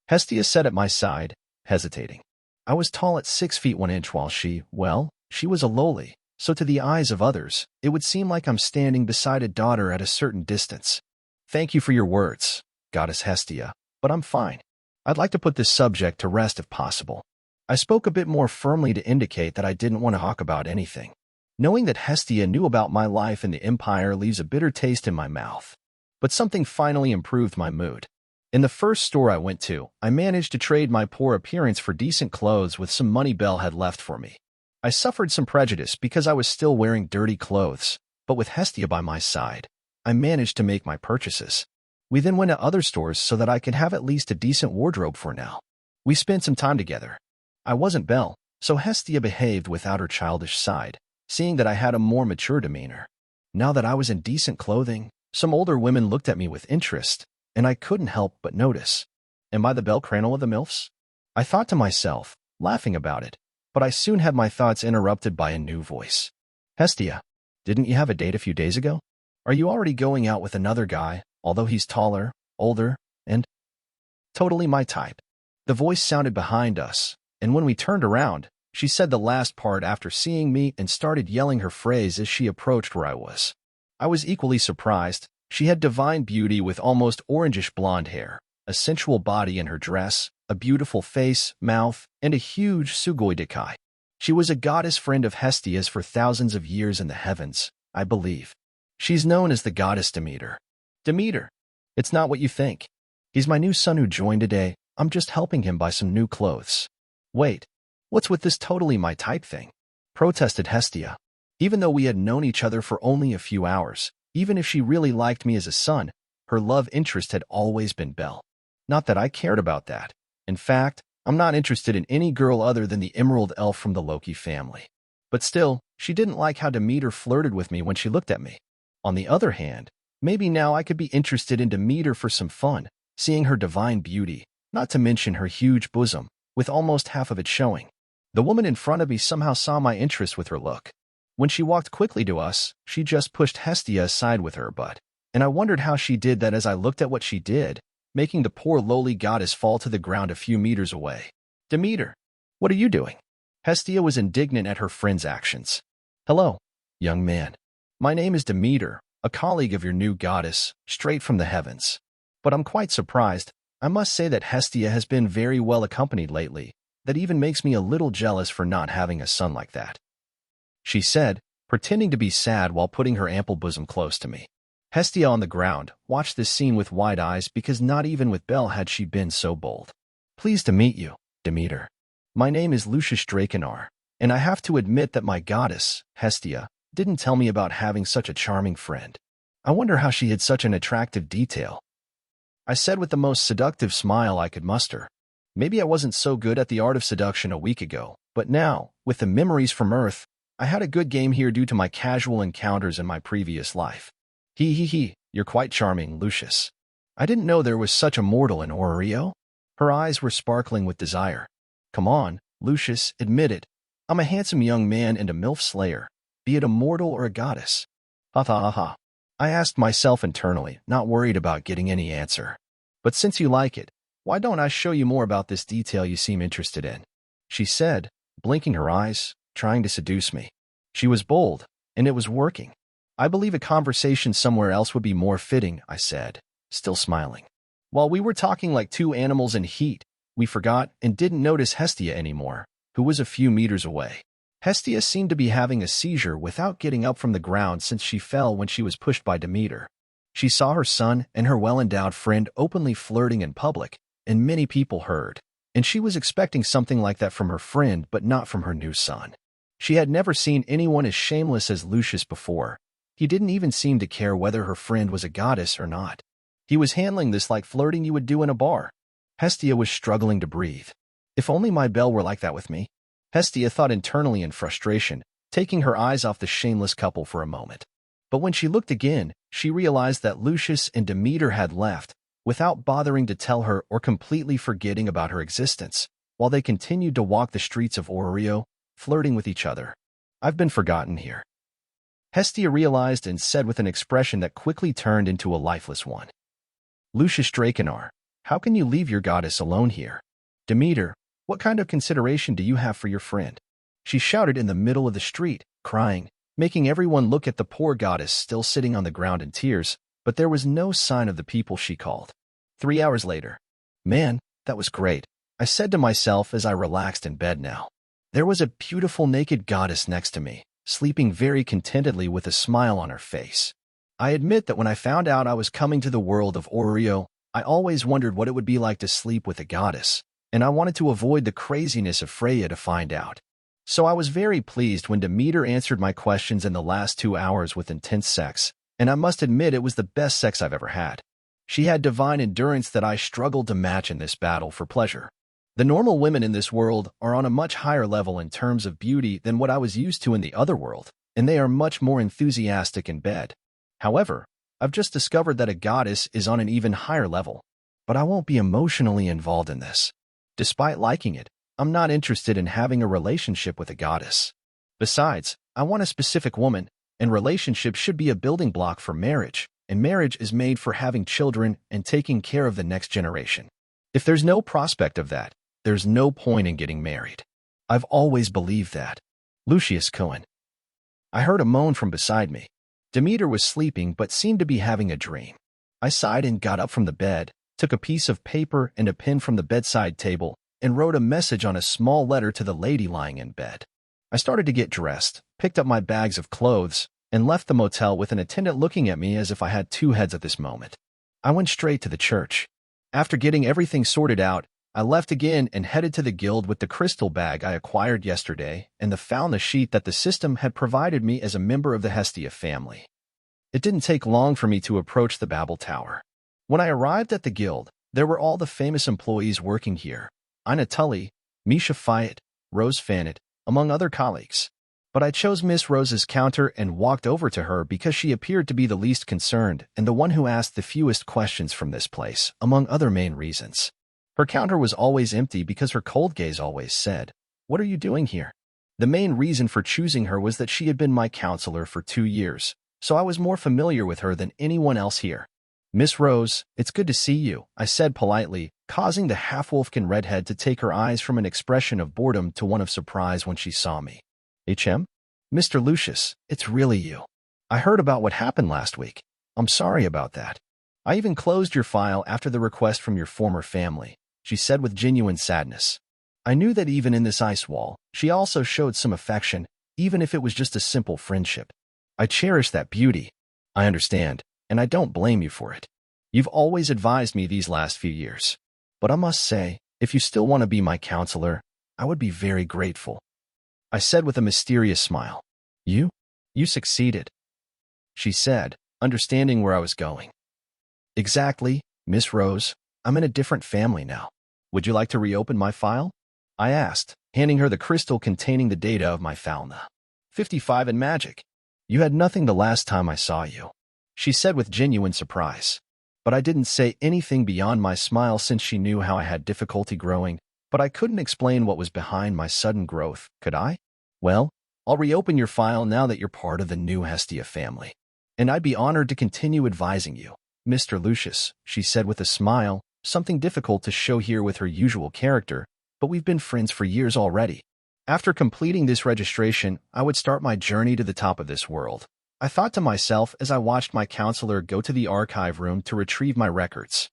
Hestia sat at my side, hesitating. I was tall at 6 feet 1 inch while she was a lowly, so to the eyes of others, it would seem like I'm standing beside a daughter at a certain distance. Thank you for your words, Goddess Hestia, but I'm fine. I'd like to put this subject to rest if possible. I spoke a bit more firmly to indicate that I didn't want to talk about anything. Knowing that Hestia knew about my life in the Empire leaves a bitter taste in my mouth. But something finally improved my mood. In the first store I went to, I managed to trade my poor appearance for decent clothes with some money Belle had left for me. I suffered some prejudice because I was still wearing dirty clothes, but with Hestia by my side, I managed to make my purchases. We then went to other stores so that I could have at least a decent wardrobe for now. We spent some time together. I wasn't Belle, so Hestia behaved without her childish side, seeing that I had a more mature demeanor. Now that I was in decent clothing, some older women looked at me with interest, and I couldn't help but notice. Am I the Belle Crannel of the MILFs? I thought to myself, laughing about it, but I soon had my thoughts interrupted by a new voice. Hestia, didn't you have a date a few days ago? Are you already going out with another guy, although he's taller, older, and totally my type? The voice sounded behind us, and when we turned around, she said the last part after seeing me and started yelling her phrase as she approached where I was. I was equally surprised. She had divine beauty with almost orangish blonde hair, a sensual body in her dress, a beautiful face, mouth, and a huge sugoi dekai. She was a goddess friend of Hestia's for thousands of years in the heavens, I believe. She's known as the goddess Demeter. Demeter. It's not what you think. He's my new son who joined today. I'm just helping him buy some new clothes. Wait, what's with this totally my type thing? Protested Hestia. Even though we had known each other for only a few hours, even if she really liked me as a son, her love interest had always been Belle. Not that I cared about that. In fact, I'm not interested in any girl other than the Emerald Elf from the Loki family. But still, she didn't like how Demeter flirted with me when she looked at me. On the other hand, maybe now I could be interested in Demeter for some fun, seeing her divine beauty, not to mention her huge bosom, with almost half of it showing. The woman in front of me somehow saw my interest with her look. When she walked quickly to us, she just pushed Hestia aside with her butt, and I wondered how she did that as I looked at what she did, making the poor lowly goddess fall to the ground a few meters away. Demeter, what are you doing? Hestia was indignant at her friend's actions. Hello, young man. My name is Demeter, a colleague of your new goddess, straight from the heavens. But I'm quite surprised. I must say that Hestia has been very well accompanied lately. That even makes me a little jealous for not having a son like that, she said, pretending to be sad while putting her ample bosom close to me. Hestia on the ground watched this scene with wide eyes because not even with Belle had she been so bold. Pleased to meet you, Demeter. My name is Lucius Drakenar, and I have to admit that my goddess, Hestia, didn't tell me about having such a charming friend. I wonder how she hid such an attractive detail. I said with the most seductive smile I could muster. Maybe I wasn't so good at the art of seduction a week ago, but now, with the memories from Earth, I had a good game here due to my casual encounters in my previous life. You're quite charming, Lucius. I didn't know there was such a mortal in Orario. Her eyes were sparkling with desire. Come on, Lucius, admit it. I'm a handsome young man and a MILF slayer, be it a mortal or a goddess. Ha. I asked myself internally, not worried about getting any answer. But since you like it, why don't I show you more about this detail you seem interested in? She said, blinking her eyes, trying to seduce me. She was bold, and it was working. I believe a conversation somewhere else would be more fitting, I said, still smiling. While we were talking like two animals in heat, we forgot and didn't notice Hestia anymore, who was a few meters away. Hestia seemed to be having a seizure without getting up from the ground since she fell when she was pushed by Demeter. She saw her son and her well-endowed friend openly flirting in public, and many people heard, and she was expecting something like that from her friend but not from her new son. She had never seen anyone as shameless as Lucius before. He didn't even seem to care whether her friend was a goddess or not. He was handling this like flirting you would do in a bar. Hestia was struggling to breathe. If only my Belle were like that with me. Hestia thought internally in frustration, taking her eyes off the shameless couple for a moment. But when she looked again, she realized that Lucius and Demeter had left, without bothering to tell her or completely forgetting about her existence, while they continued to walk the streets of Orario, flirting with each other. "I've been forgotten here," Hestia realized and said with an expression that quickly turned into a lifeless one. "Lucius Draconar, how can you leave your goddess alone here? Demeter, what kind of consideration do you have for your friend?" She shouted in the middle of the street, crying, making everyone look at the poor goddess still sitting on the ground in tears, but there was no sign of the people she called. 3 hours later. "Man, that was great," I said to myself as I relaxed in bed now. There was a beautiful naked goddess next to me, sleeping very contentedly with a smile on her face. I admit that when I found out I was coming to the world of Orario, I always wondered what it would be like to sleep with a goddess, and I wanted to avoid the craziness of Freya to find out. So I was very pleased when Demeter answered my questions in the last 2 hours with intense sex, and I must admit it was the best sex I've ever had. She had divine endurance that I struggled to match in this battle for pleasure. The normal women in this world are on a much higher level in terms of beauty than what I was used to in the other world, and they are much more enthusiastic in bed. However, I've just discovered that a goddess is on an even higher level, but I won't be emotionally involved in this. Despite liking it, I'm not interested in having a relationship with a goddess. Besides, I want a specific woman, and relationships should be a building block for marriage, and marriage is made for having children and taking care of the next generation. If there's no prospect of that, there's no point in getting married. I've always believed that. Lucius Cohen. I heard a moan from beside me. Demeter was sleeping but seemed to be having a dream. I sighed and got up from the bed, took a piece of paper and a pen from the bedside table, and wrote a message on a small letter to the lady lying in bed. I started to get dressed, picked up my bags of clothes, and left the motel with an attendant looking at me as if I had two heads at this moment. I went straight to the church. After getting everything sorted out, I left again and headed to the guild with the crystal bag I acquired yesterday and the fauna sheet that the system had provided me as a member of the Hestia family. It didn't take long for me to approach the Babel Tower. When I arrived at the guild, there were all the famous employees working here: Ina Tully, Misha Fayette, Rose Fanet, among other colleagues. But I chose Miss Rose's counter and walked over to her because she appeared to be the least concerned and the one who asked the fewest questions from this place, among other main reasons. Her counter was always empty because her cold gaze always said, "What are you doing here?" The main reason for choosing her was that she had been my counselor for 2 years, so I was more familiar with her than anyone else here. "Miss Rose, it's good to see you," I said politely, causing the half-wolfkin redhead to take her eyes from an expression of boredom to one of surprise when she saw me. "HM? Mr. Lucius, it's really you. I heard about what happened last week. I'm sorry about that. I even closed your file after the request from your former family," she said with genuine sadness. I knew that even in this ice wall, she also showed some affection, even if it was just a simple friendship. I cherish that beauty. I understand, and I don't blame you for it. You've always advised me these last few years. But I must say, if you still want to be my counselor, I would be very grateful," I said with a mysterious smile. You succeeded," she said, understanding where I was going. "Exactly, Miss Rose. I'm in a different family now. Would you like to reopen my file?" I asked, handing her the crystal containing the data of my fauna. 55 in magic. "You had nothing the last time I saw you," she said with genuine surprise. But I didn't say anything beyond my smile since she knew how I had difficulty growing, but I couldn't explain what was behind my sudden growth, could I? "Well, I'll reopen your file now that you're part of the new Hestia family. And I'd be honored to continue advising you, Mr. Lucius," she said with a smile, something difficult to show here with her usual character, "but we've been friends for years already." After completing this registration, I would start my journey to the top of this world. I thought to myself as I watched my counselor go to the archive room to retrieve my records.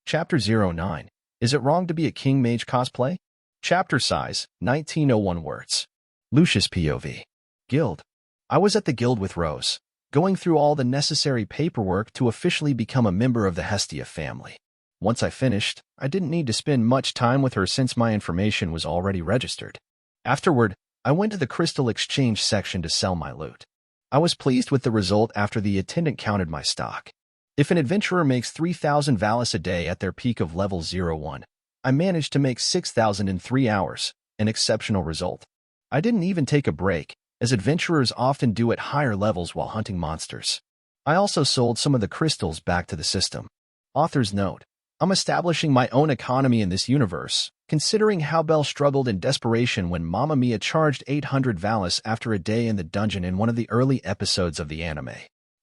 Chapter 09. Is it wrong to be a King Mage cosplay? Chapter size, 1901 words. Lucius POV. Guild. I was at the guild with Rose, going through all the necessary paperwork to officially become a member of the Hestia family. Once I finished, I didn't need to spend much time with her since my information was already registered. Afterward, I went to the crystal exchange section to sell my loot. I was pleased with the result after the attendant counted my stock. If an adventurer makes 3,000 Valis a day at their peak of level 01, I managed to make 6,000 in 3 hours, an exceptional result. I didn't even take a break, as adventurers often do at higher levels while hunting monsters. I also sold some of the crystals back to the system. Author's note: I'm establishing my own economy in this universe, considering how Belle struggled in desperation when Mamma Mia charged 800 Valis after a day in the dungeon in one of the early episodes of the anime.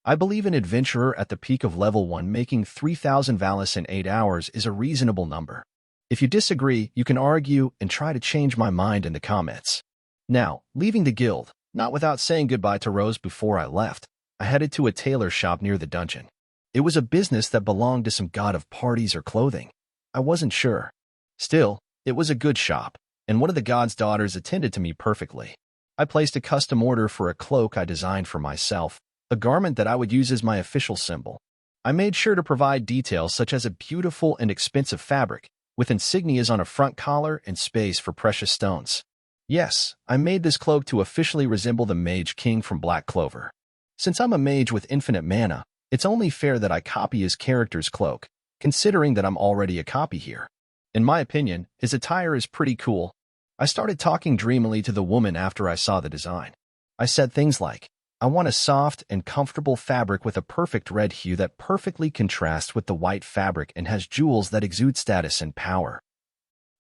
I believe an adventurer at the peak of level 1 making 3,000 Valis in 8 hours is a reasonable number. If you disagree, you can argue and try to change my mind in the comments. Now, leaving the guild, not without saying goodbye to Rose before I left, I headed to a tailor shop near the dungeon. It was a business that belonged to some god of parties or clothing. I wasn't sure. Still, it was a good shop, and one of the god's daughters attended to me perfectly. I placed a custom order for a cloak I designed for myself, a garment that I would use as my official symbol. I made sure to provide details such as a beautiful and expensive fabric, with insignias on a front collar and space for precious stones. Yes, I made this cloak to officially resemble the Mage King from Black Clover. Since I'm a mage with infinite mana, it's only fair that I copy his character's cloak, considering that I'm already a copy here. In my opinion, his attire is pretty cool. I started talking dreamily to the woman after I saw the design. I said things like, I want a soft and comfortable fabric with a perfect red hue that perfectly contrasts with the white fabric and has jewels that exude status and power.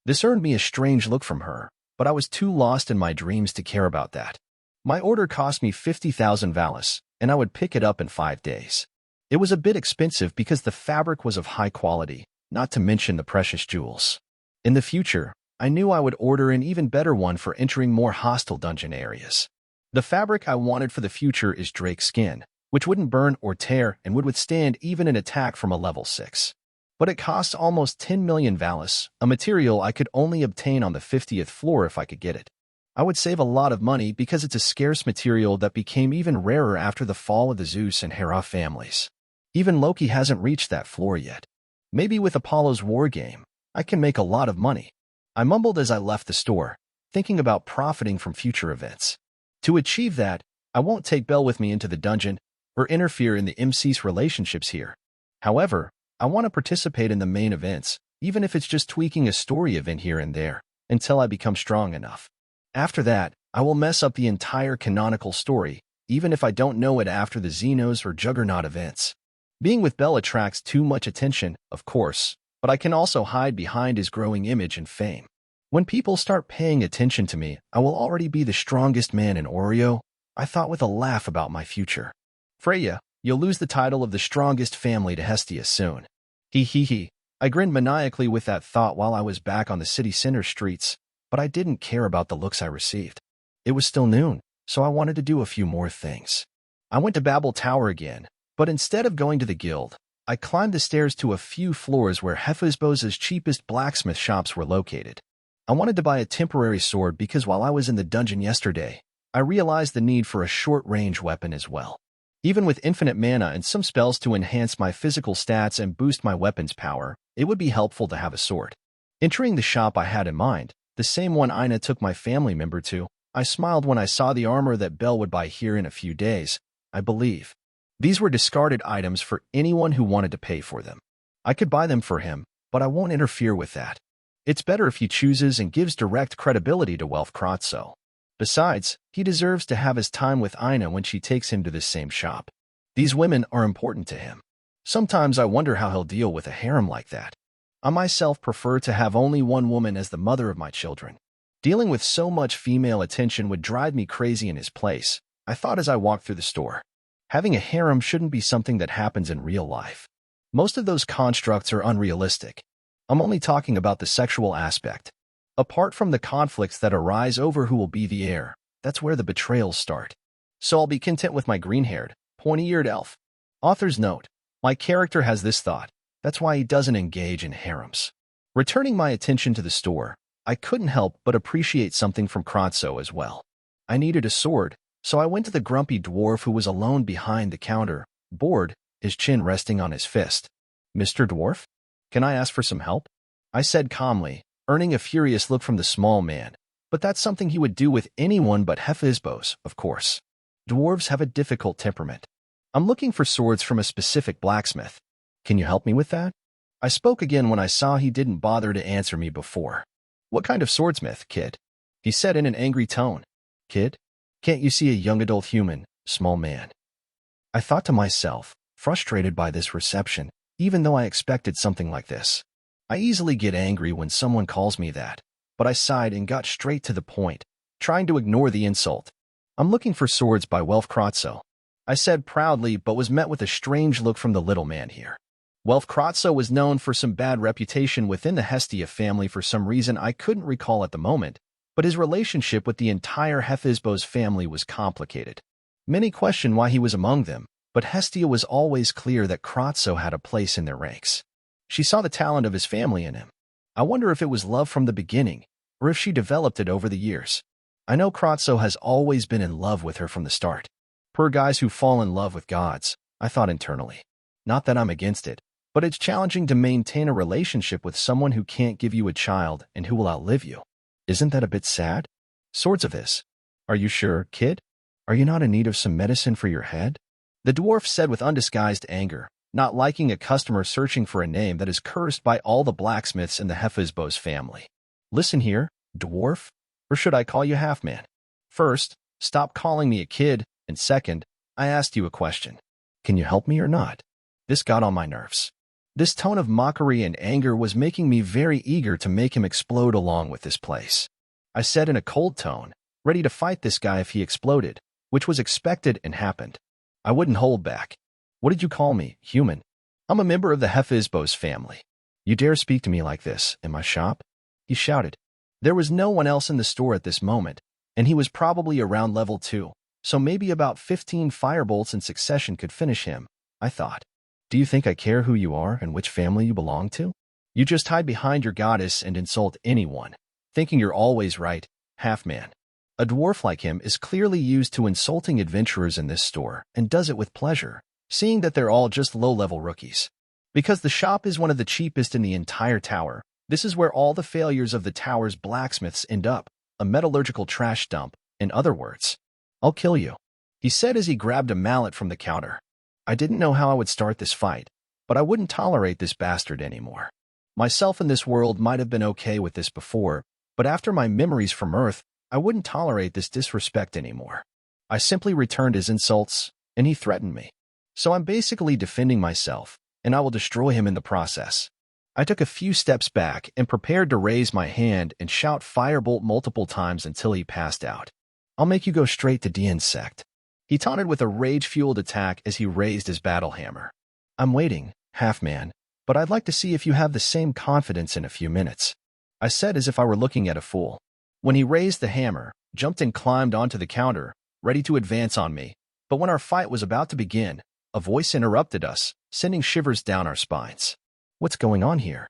This earned me a strange look from her, but I was too lost in my dreams to care about that. My order cost me 50,000 Valis, and I would pick it up in 5 days. It was a bit expensive because the fabric was of high quality, not to mention the precious jewels. In the future, I knew I would order an even better one for entering more hostile dungeon areas. The fabric I wanted for the future is Drake's skin, which wouldn't burn or tear and would withstand even an attack from a level 6. But it costs almost 10 million Valis, a material I could only obtain on the 50th floor if I could get it. I would save a lot of money because it's a scarce material that became even rarer after the fall of the Zeus and Hera families. Even Loki hasn't reached that floor yet. Maybe with Apollo's war game, I can make a lot of money. I mumbled as I left the store, thinking about profiting from future events. To achieve that, I won't take Belle with me into the dungeon or interfere in the MC's relationships here. However, I want to participate in the main events, even if it's just tweaking a story event here and there, until I become strong enough. After that, I will mess up the entire canonical story, even if I don't know it after the Xenos or Juggernaut events. Being with Belle attracts too much attention, of course, but I can also hide behind his growing image and fame. When people start paying attention to me, I will already be the strongest man in Orario, I thought with a laugh about my future. Freya, you'll lose the title of the strongest family to Hestia soon. He. I grinned maniacally with that thought while I was back on the city center streets, but I didn't care about the looks I received. It was still noon, so I wanted to do a few more things. I went to Babel Tower again, but instead of going to the guild, I climbed the stairs to a few floors where Hephaestus' cheapest blacksmith shops were located. I wanted to buy a temporary sword because while I was in the dungeon yesterday, I realized the need for a short-range weapon as well. Even with infinite mana and some spells to enhance my physical stats and boost my weapon's power, it would be helpful to have a sword. Entering the shop I had in mind, the same one Ina took my family member to, I smiled when I saw the armor that Belle would buy here in a few days, I believe. These were discarded items for anyone who wanted to pay for them. I could buy them for him, but I won't interfere with that. It's better if he chooses and gives direct credibility to Wealth Kratzo. Besides, he deserves to have his time with Ina when she takes him to this same shop. These women are important to him. Sometimes I wonder how he'll deal with a harem like that. I myself prefer to have only one woman as the mother of my children. Dealing with so much female attention would drive me crazy in his place, I thought as I walked through the store. Having a harem shouldn't be something that happens in real life. Most of those constructs are unrealistic. I'm only talking about the sexual aspect. Apart from the conflicts that arise over who will be the heir, that's where the betrayals start. So I'll be content with my green-haired, pointy-eared elf. Author's note: my character has this thought, that's why he doesn't engage in harems. Returning my attention to the store, I couldn't help but appreciate something from Kratzo as well. I needed a sword, so I went to the grumpy dwarf who was alone behind the counter, bored, his chin resting on his fist. Mr. Dwarf? Can I ask for some help? I said calmly, earning a furious look from the small man, but that's something he would do with anyone but Hephaestus, of course. Dwarves have a difficult temperament. I'm looking for swords from a specific blacksmith. Can you help me with that? I spoke again when I saw he didn't bother to answer me before. What kind of swordsmith, kid? He said in an angry tone. kid? Can't you see a young adult human, small man? I thought to myself, frustrated by this reception, even though I expected something like this. I easily get angry when someone calls me that, but I sighed and got straight to the point, trying to ignore the insult. I'm looking for swords by Welf Kratzo, I said proudly, but was met with a strange look from the little man here. Welf Kratzo was known for some bad reputation within the Hestia family for some reason I couldn't recall at the moment, but his relationship with the entire Hephaestus family was complicated. Many questioned why he was among them, but Hestia was always clear that Kratzo had a place in their ranks. She saw the talent of his family in him. I wonder if it was love from the beginning, or if she developed it over the years. I know Kratzo has always been in love with her from the start. Per guys who fall in love with gods, I thought internally. Not that I'm against it, but it's challenging to maintain a relationship with someone who can't give you a child and who will outlive you. Isn't that a bit sad? Sorts of this. Are you sure, kid? Are you not in need of some medicine for your head? The dwarf said with undisguised anger, not liking a customer searching for a name that is cursed by all the blacksmiths in the Hephaestus family. Listen here, dwarf, or should I call you half-man? First, stop calling me a kid, and second, I asked you a question. Can you help me or not? This got on my nerves. This tone of mockery and anger was making me very eager to make him explode along with this place. I said in a cold tone, ready to fight this guy if he exploded, which was expected and happened. I wouldn't hold back. What did you call me, human? I'm a member of the Hephaestus family. You dare speak to me like this in my shop? He shouted. There was no one else in the store at this moment, and he was probably around level 2, so maybe about 15 firebolts in succession could finish him, I thought. Do you think I care who you are and which family you belong to? You just hide behind your goddess and insult anyone, thinking you're always right, half-man. A dwarf like him is clearly used to insulting adventurers in this store and does it with pleasure, seeing that they're all just low-level rookies. Because the shop is one of the cheapest in the entire tower, this is where all the failures of the tower's blacksmiths end up, a metallurgical trash dump, in other words. I'll kill you, he said as he grabbed a mallet from the counter. I didn't know how I would start this fight, but I wouldn't tolerate this bastard anymore. Myself in this world might have been okay with this before, but after my memories from Earth, I wouldn't tolerate this disrespect anymore. I simply returned his insults, and he threatened me. So I'm basically defending myself, and I will destroy him in the process. I took a few steps back and prepared to raise my hand and shout firebolt multiple times until he passed out. I'll make you go straight to de-insect. He taunted with a rage-fueled attack as he raised his battle hammer. I'm waiting, half-man, but I'd like to see if you have the same confidence in a few minutes, I said as if I were looking at a fool. When he raised the hammer, jumped and climbed onto the counter, ready to advance on me, but when our fight was about to begin, a voice interrupted us, sending shivers down our spines. What's going on here?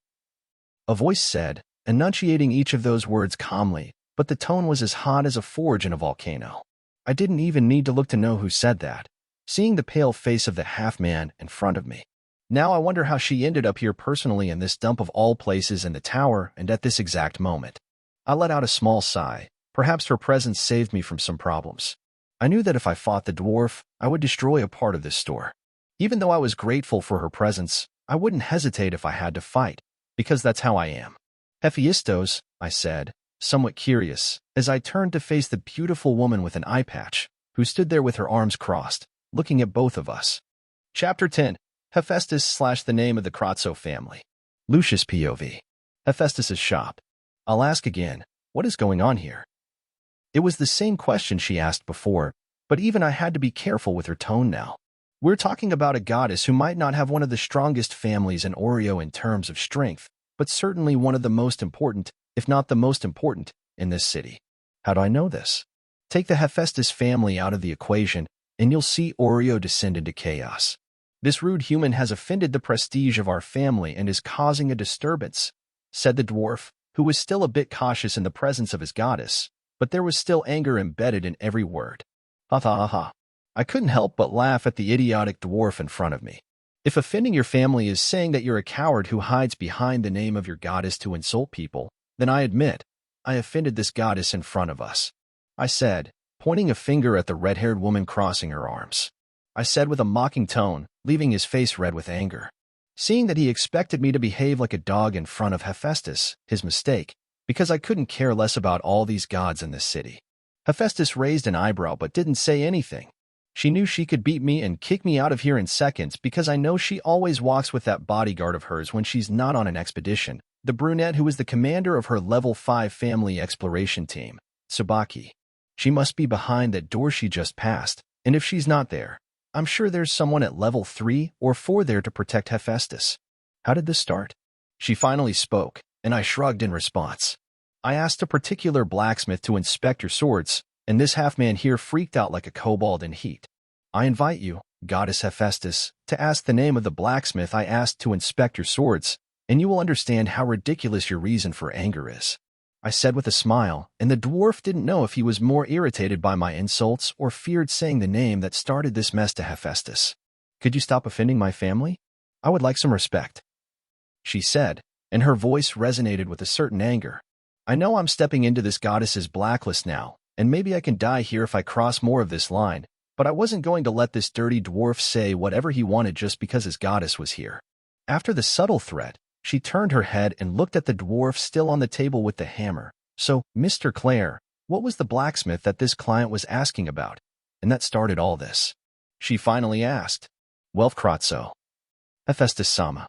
A voice said, enunciating each of those words calmly, but the tone was as hot as a forge in a volcano. I didn't even need to look to know who said that, seeing the pale face of the half-man in front of me. Now I wonder how she ended up here personally in this dump of all places in the tower and at this exact moment. I let out a small sigh. Perhaps her presence saved me from some problems. I knew that if I fought the dwarf, I would destroy a part of this store. Even though I was grateful for her presence, I wouldn't hesitate if I had to fight, because that's how I am. Hephaestus, I said, somewhat curious, as I turned to face the beautiful woman with an eye patch, who stood there with her arms crossed, looking at both of us. Chapter 10. Hephaestus / the name of the Kratzo family. Lucius POV. Hephaestus's shop. I'll ask again, what is going on here? It was the same question she asked before, but even I had to be careful with her tone now. We're talking about a goddess who might not have one of the strongest families in Orario in terms of strength, but certainly one of the most important, if not the most important, in this city. How do I know this? Take the Hephaestus family out of the equation, and you'll see Orario descend into chaos. This rude human has offended the prestige of our family and is causing a disturbance, said the dwarf, who was still a bit cautious in the presence of his goddess, but there was still anger embedded in every word. Ha ha ha ha. I couldn't help but laugh at the idiotic dwarf in front of me. If offending your family is saying that you're a coward who hides behind the name of your goddess to insult people, then I admit, I offended this goddess in front of us, I said, pointing a finger at the red-haired woman crossing her arms. I said with a mocking tone, leaving his face red with anger. Seeing that he expected me to behave like a dog in front of Hephaestus, his mistake, because I couldn't care less about all these gods in this city. Hephaestus raised an eyebrow but didn't say anything. She knew she could beat me and kick me out of here in seconds because I know she always walks with that bodyguard of hers when she's not on an expedition, the brunette who is the commander of her level 5 family exploration team, Tsubaki. She must be behind that door she just passed, and if she's not there, I'm sure there's someone at level 3 or 4 there to protect Hephaestus. How did this start? She finally spoke, and I shrugged in response. I asked a particular blacksmith to inspect your swords, and this half-man here freaked out like a kobold in heat. I invite you, Goddess Hephaestus, to ask the name of the blacksmith I asked to inspect your swords, and you will understand how ridiculous your reason for anger is. I said with a smile, and the dwarf didn't know if he was more irritated by my insults or feared saying the name that started this mess to Hephaestus. Could you stop offending my family? I would like some respect, she said, and her voice resonated with a certain anger. I know I'm stepping into this goddess's blacklist now, and maybe I can die here if I cross more of this line, but I wasn't going to let this dirty dwarf say whatever he wanted just because his goddess was here. After the subtle threat, she turned her head and looked at the dwarf still on the table with the hammer. So, Mr. Clare, what was the blacksmith that this client was asking about? And that started all this. She finally asked. Welfkratzo. Hephaestus-sama.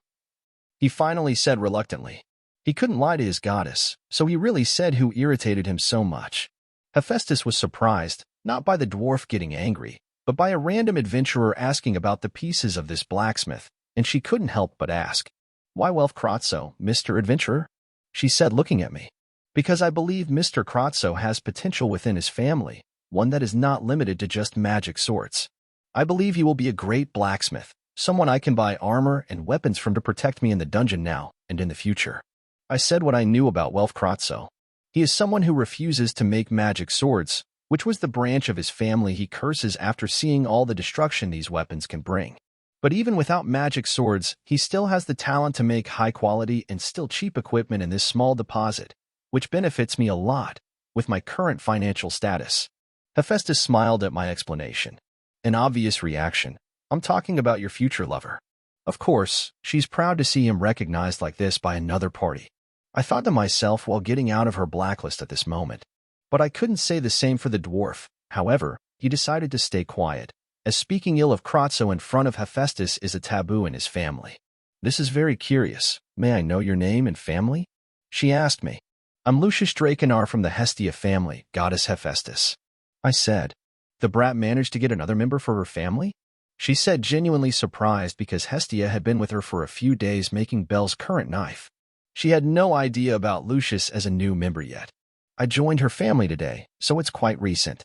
He finally said reluctantly. He couldn't lie to his goddess, so he really said who irritated him so much. Hephaestus was surprised, not by the dwarf getting angry, but by a random adventurer asking about the pieces of this blacksmith, and she couldn't help but ask, Why Welfkratzo, Mr. Adventurer? She said looking at me. Because I believe Mr. Kratzo has potential within his family, one that is not limited to just magic swords. I believe he will be a great blacksmith, someone I can buy armor and weapons from to protect me in the dungeon now and in the future. I said what I knew about Welfkratzo. He is someone who refuses to make magic swords, which was the branch of his family he curses after seeing all the destruction these weapons can bring. But even without magic swords, he still has the talent to make high-quality and still cheap equipment in this small deposit, which benefits me a lot with my current financial status. Hephaestus smiled at my explanation. An obvious reaction. I'm talking about your future lover. Of course, she's proud to see him recognized like this by another party. I thought to myself while getting out of her blacklist at this moment. But I couldn't say the same for the dwarf. However, he decided to stay quiet, as speaking ill of Kratzo in front of Hephaestus is a taboo in his family. This is very curious. May I know your name and family? She asked me. I'm Lucius Drakenar from the Hestia family, Goddess Hephaestus. I said. The brat managed to get another member for her family? She said, genuinely surprised because Hestia had been with her for a few days making Belle's current knife. She had no idea about Lucius as a new member yet. I joined her family today, so it's quite recent.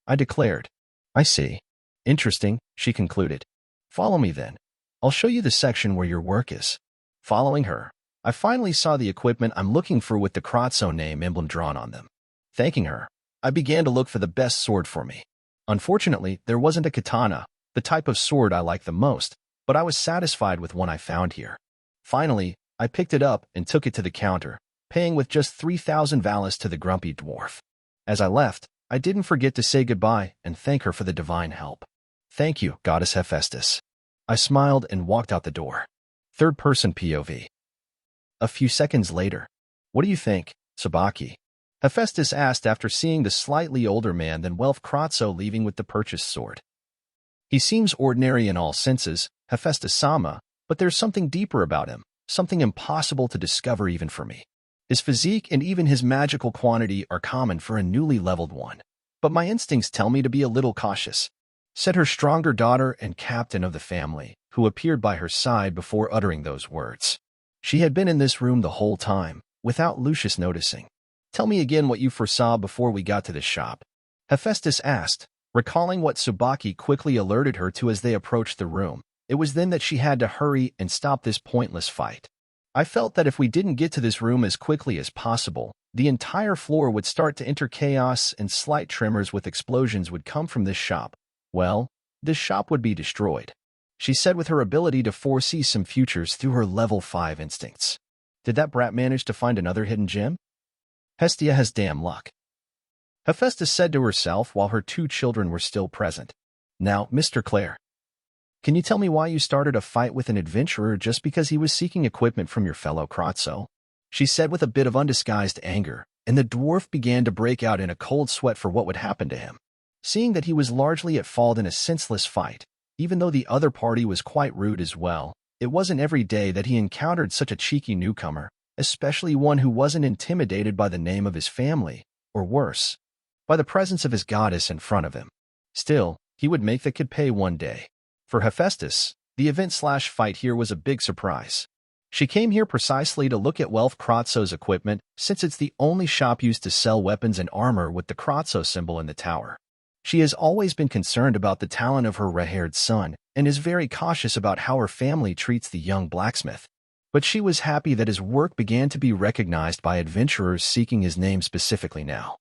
I declared. I see. Interesting, she concluded. Follow me then. I'll show you the section where your work is. Following her, I finally saw the equipment I'm looking for with the Kratzo name emblem drawn on them. Thanking her, I began to look for the best sword for me. Unfortunately, there wasn't a katana, the type of sword I like the most, but I was satisfied with one I found here. Finally, I picked it up and took it to the counter, paying with just 3,000 valis to the grumpy dwarf. As I left, I didn't forget to say goodbye and thank her for the divine help. Thank you, Goddess Hephaestus. I smiled and walked out the door. Third-person POV. A few seconds later. What do you think, Tsubaki? Hephaestus asked after seeing the slightly older man than Welfkratzo leaving with the purchased sword. He seems ordinary in all senses, Hephaestus-sama, but there's something deeper about him, something impossible to discover even for me. His physique and even his magical quantity are common for a newly leveled one. But my instincts tell me to be a little cautious, said her stronger daughter and captain of the family, who appeared by her side before uttering those words. She had been in this room the whole time, without Lucius noticing. Tell me again what you foresaw before we got to the shop. Hephaestus asked, recalling what Tsubaki quickly alerted her to as they approached the room. It was then that she had to hurry and stop this pointless fight. I felt that if we didn't get to this room as quickly as possible, the entire floor would start to enter chaos and slight tremors with explosions would come from this shop. Well, this shop would be destroyed, she said with her ability to foresee some futures through her level 5 instincts. Did that brat manage to find another hidden gem? Hestia has damn luck, Hephaestus said to herself while her 2 children were still present. Now, Mr. Clare, can you tell me why you started a fight with an adventurer just because he was seeking equipment from your fellow Kratzo? She said with a bit of undisguised anger, and the dwarf began to break out in a cold sweat for what would happen to him. Seeing that he was largely at fault in a senseless fight, even though the other party was quite rude as well, it wasn't every day that he encountered such a cheeky newcomer, especially one who wasn't intimidated by the name of his family, or worse, by the presence of his goddess in front of him. Still, he would make the kid pay one day. For Hephaestus, the event/fight here was a big surprise. She came here precisely to look at Wealth Kratzo's equipment, since it's the only shop used to sell weapons and armor with the Kratzo symbol in the tower. She has always been concerned about the talent of her red-haired son, and is very cautious about how her family treats the young blacksmith. But she was happy that his work began to be recognized by adventurers seeking his name specifically now.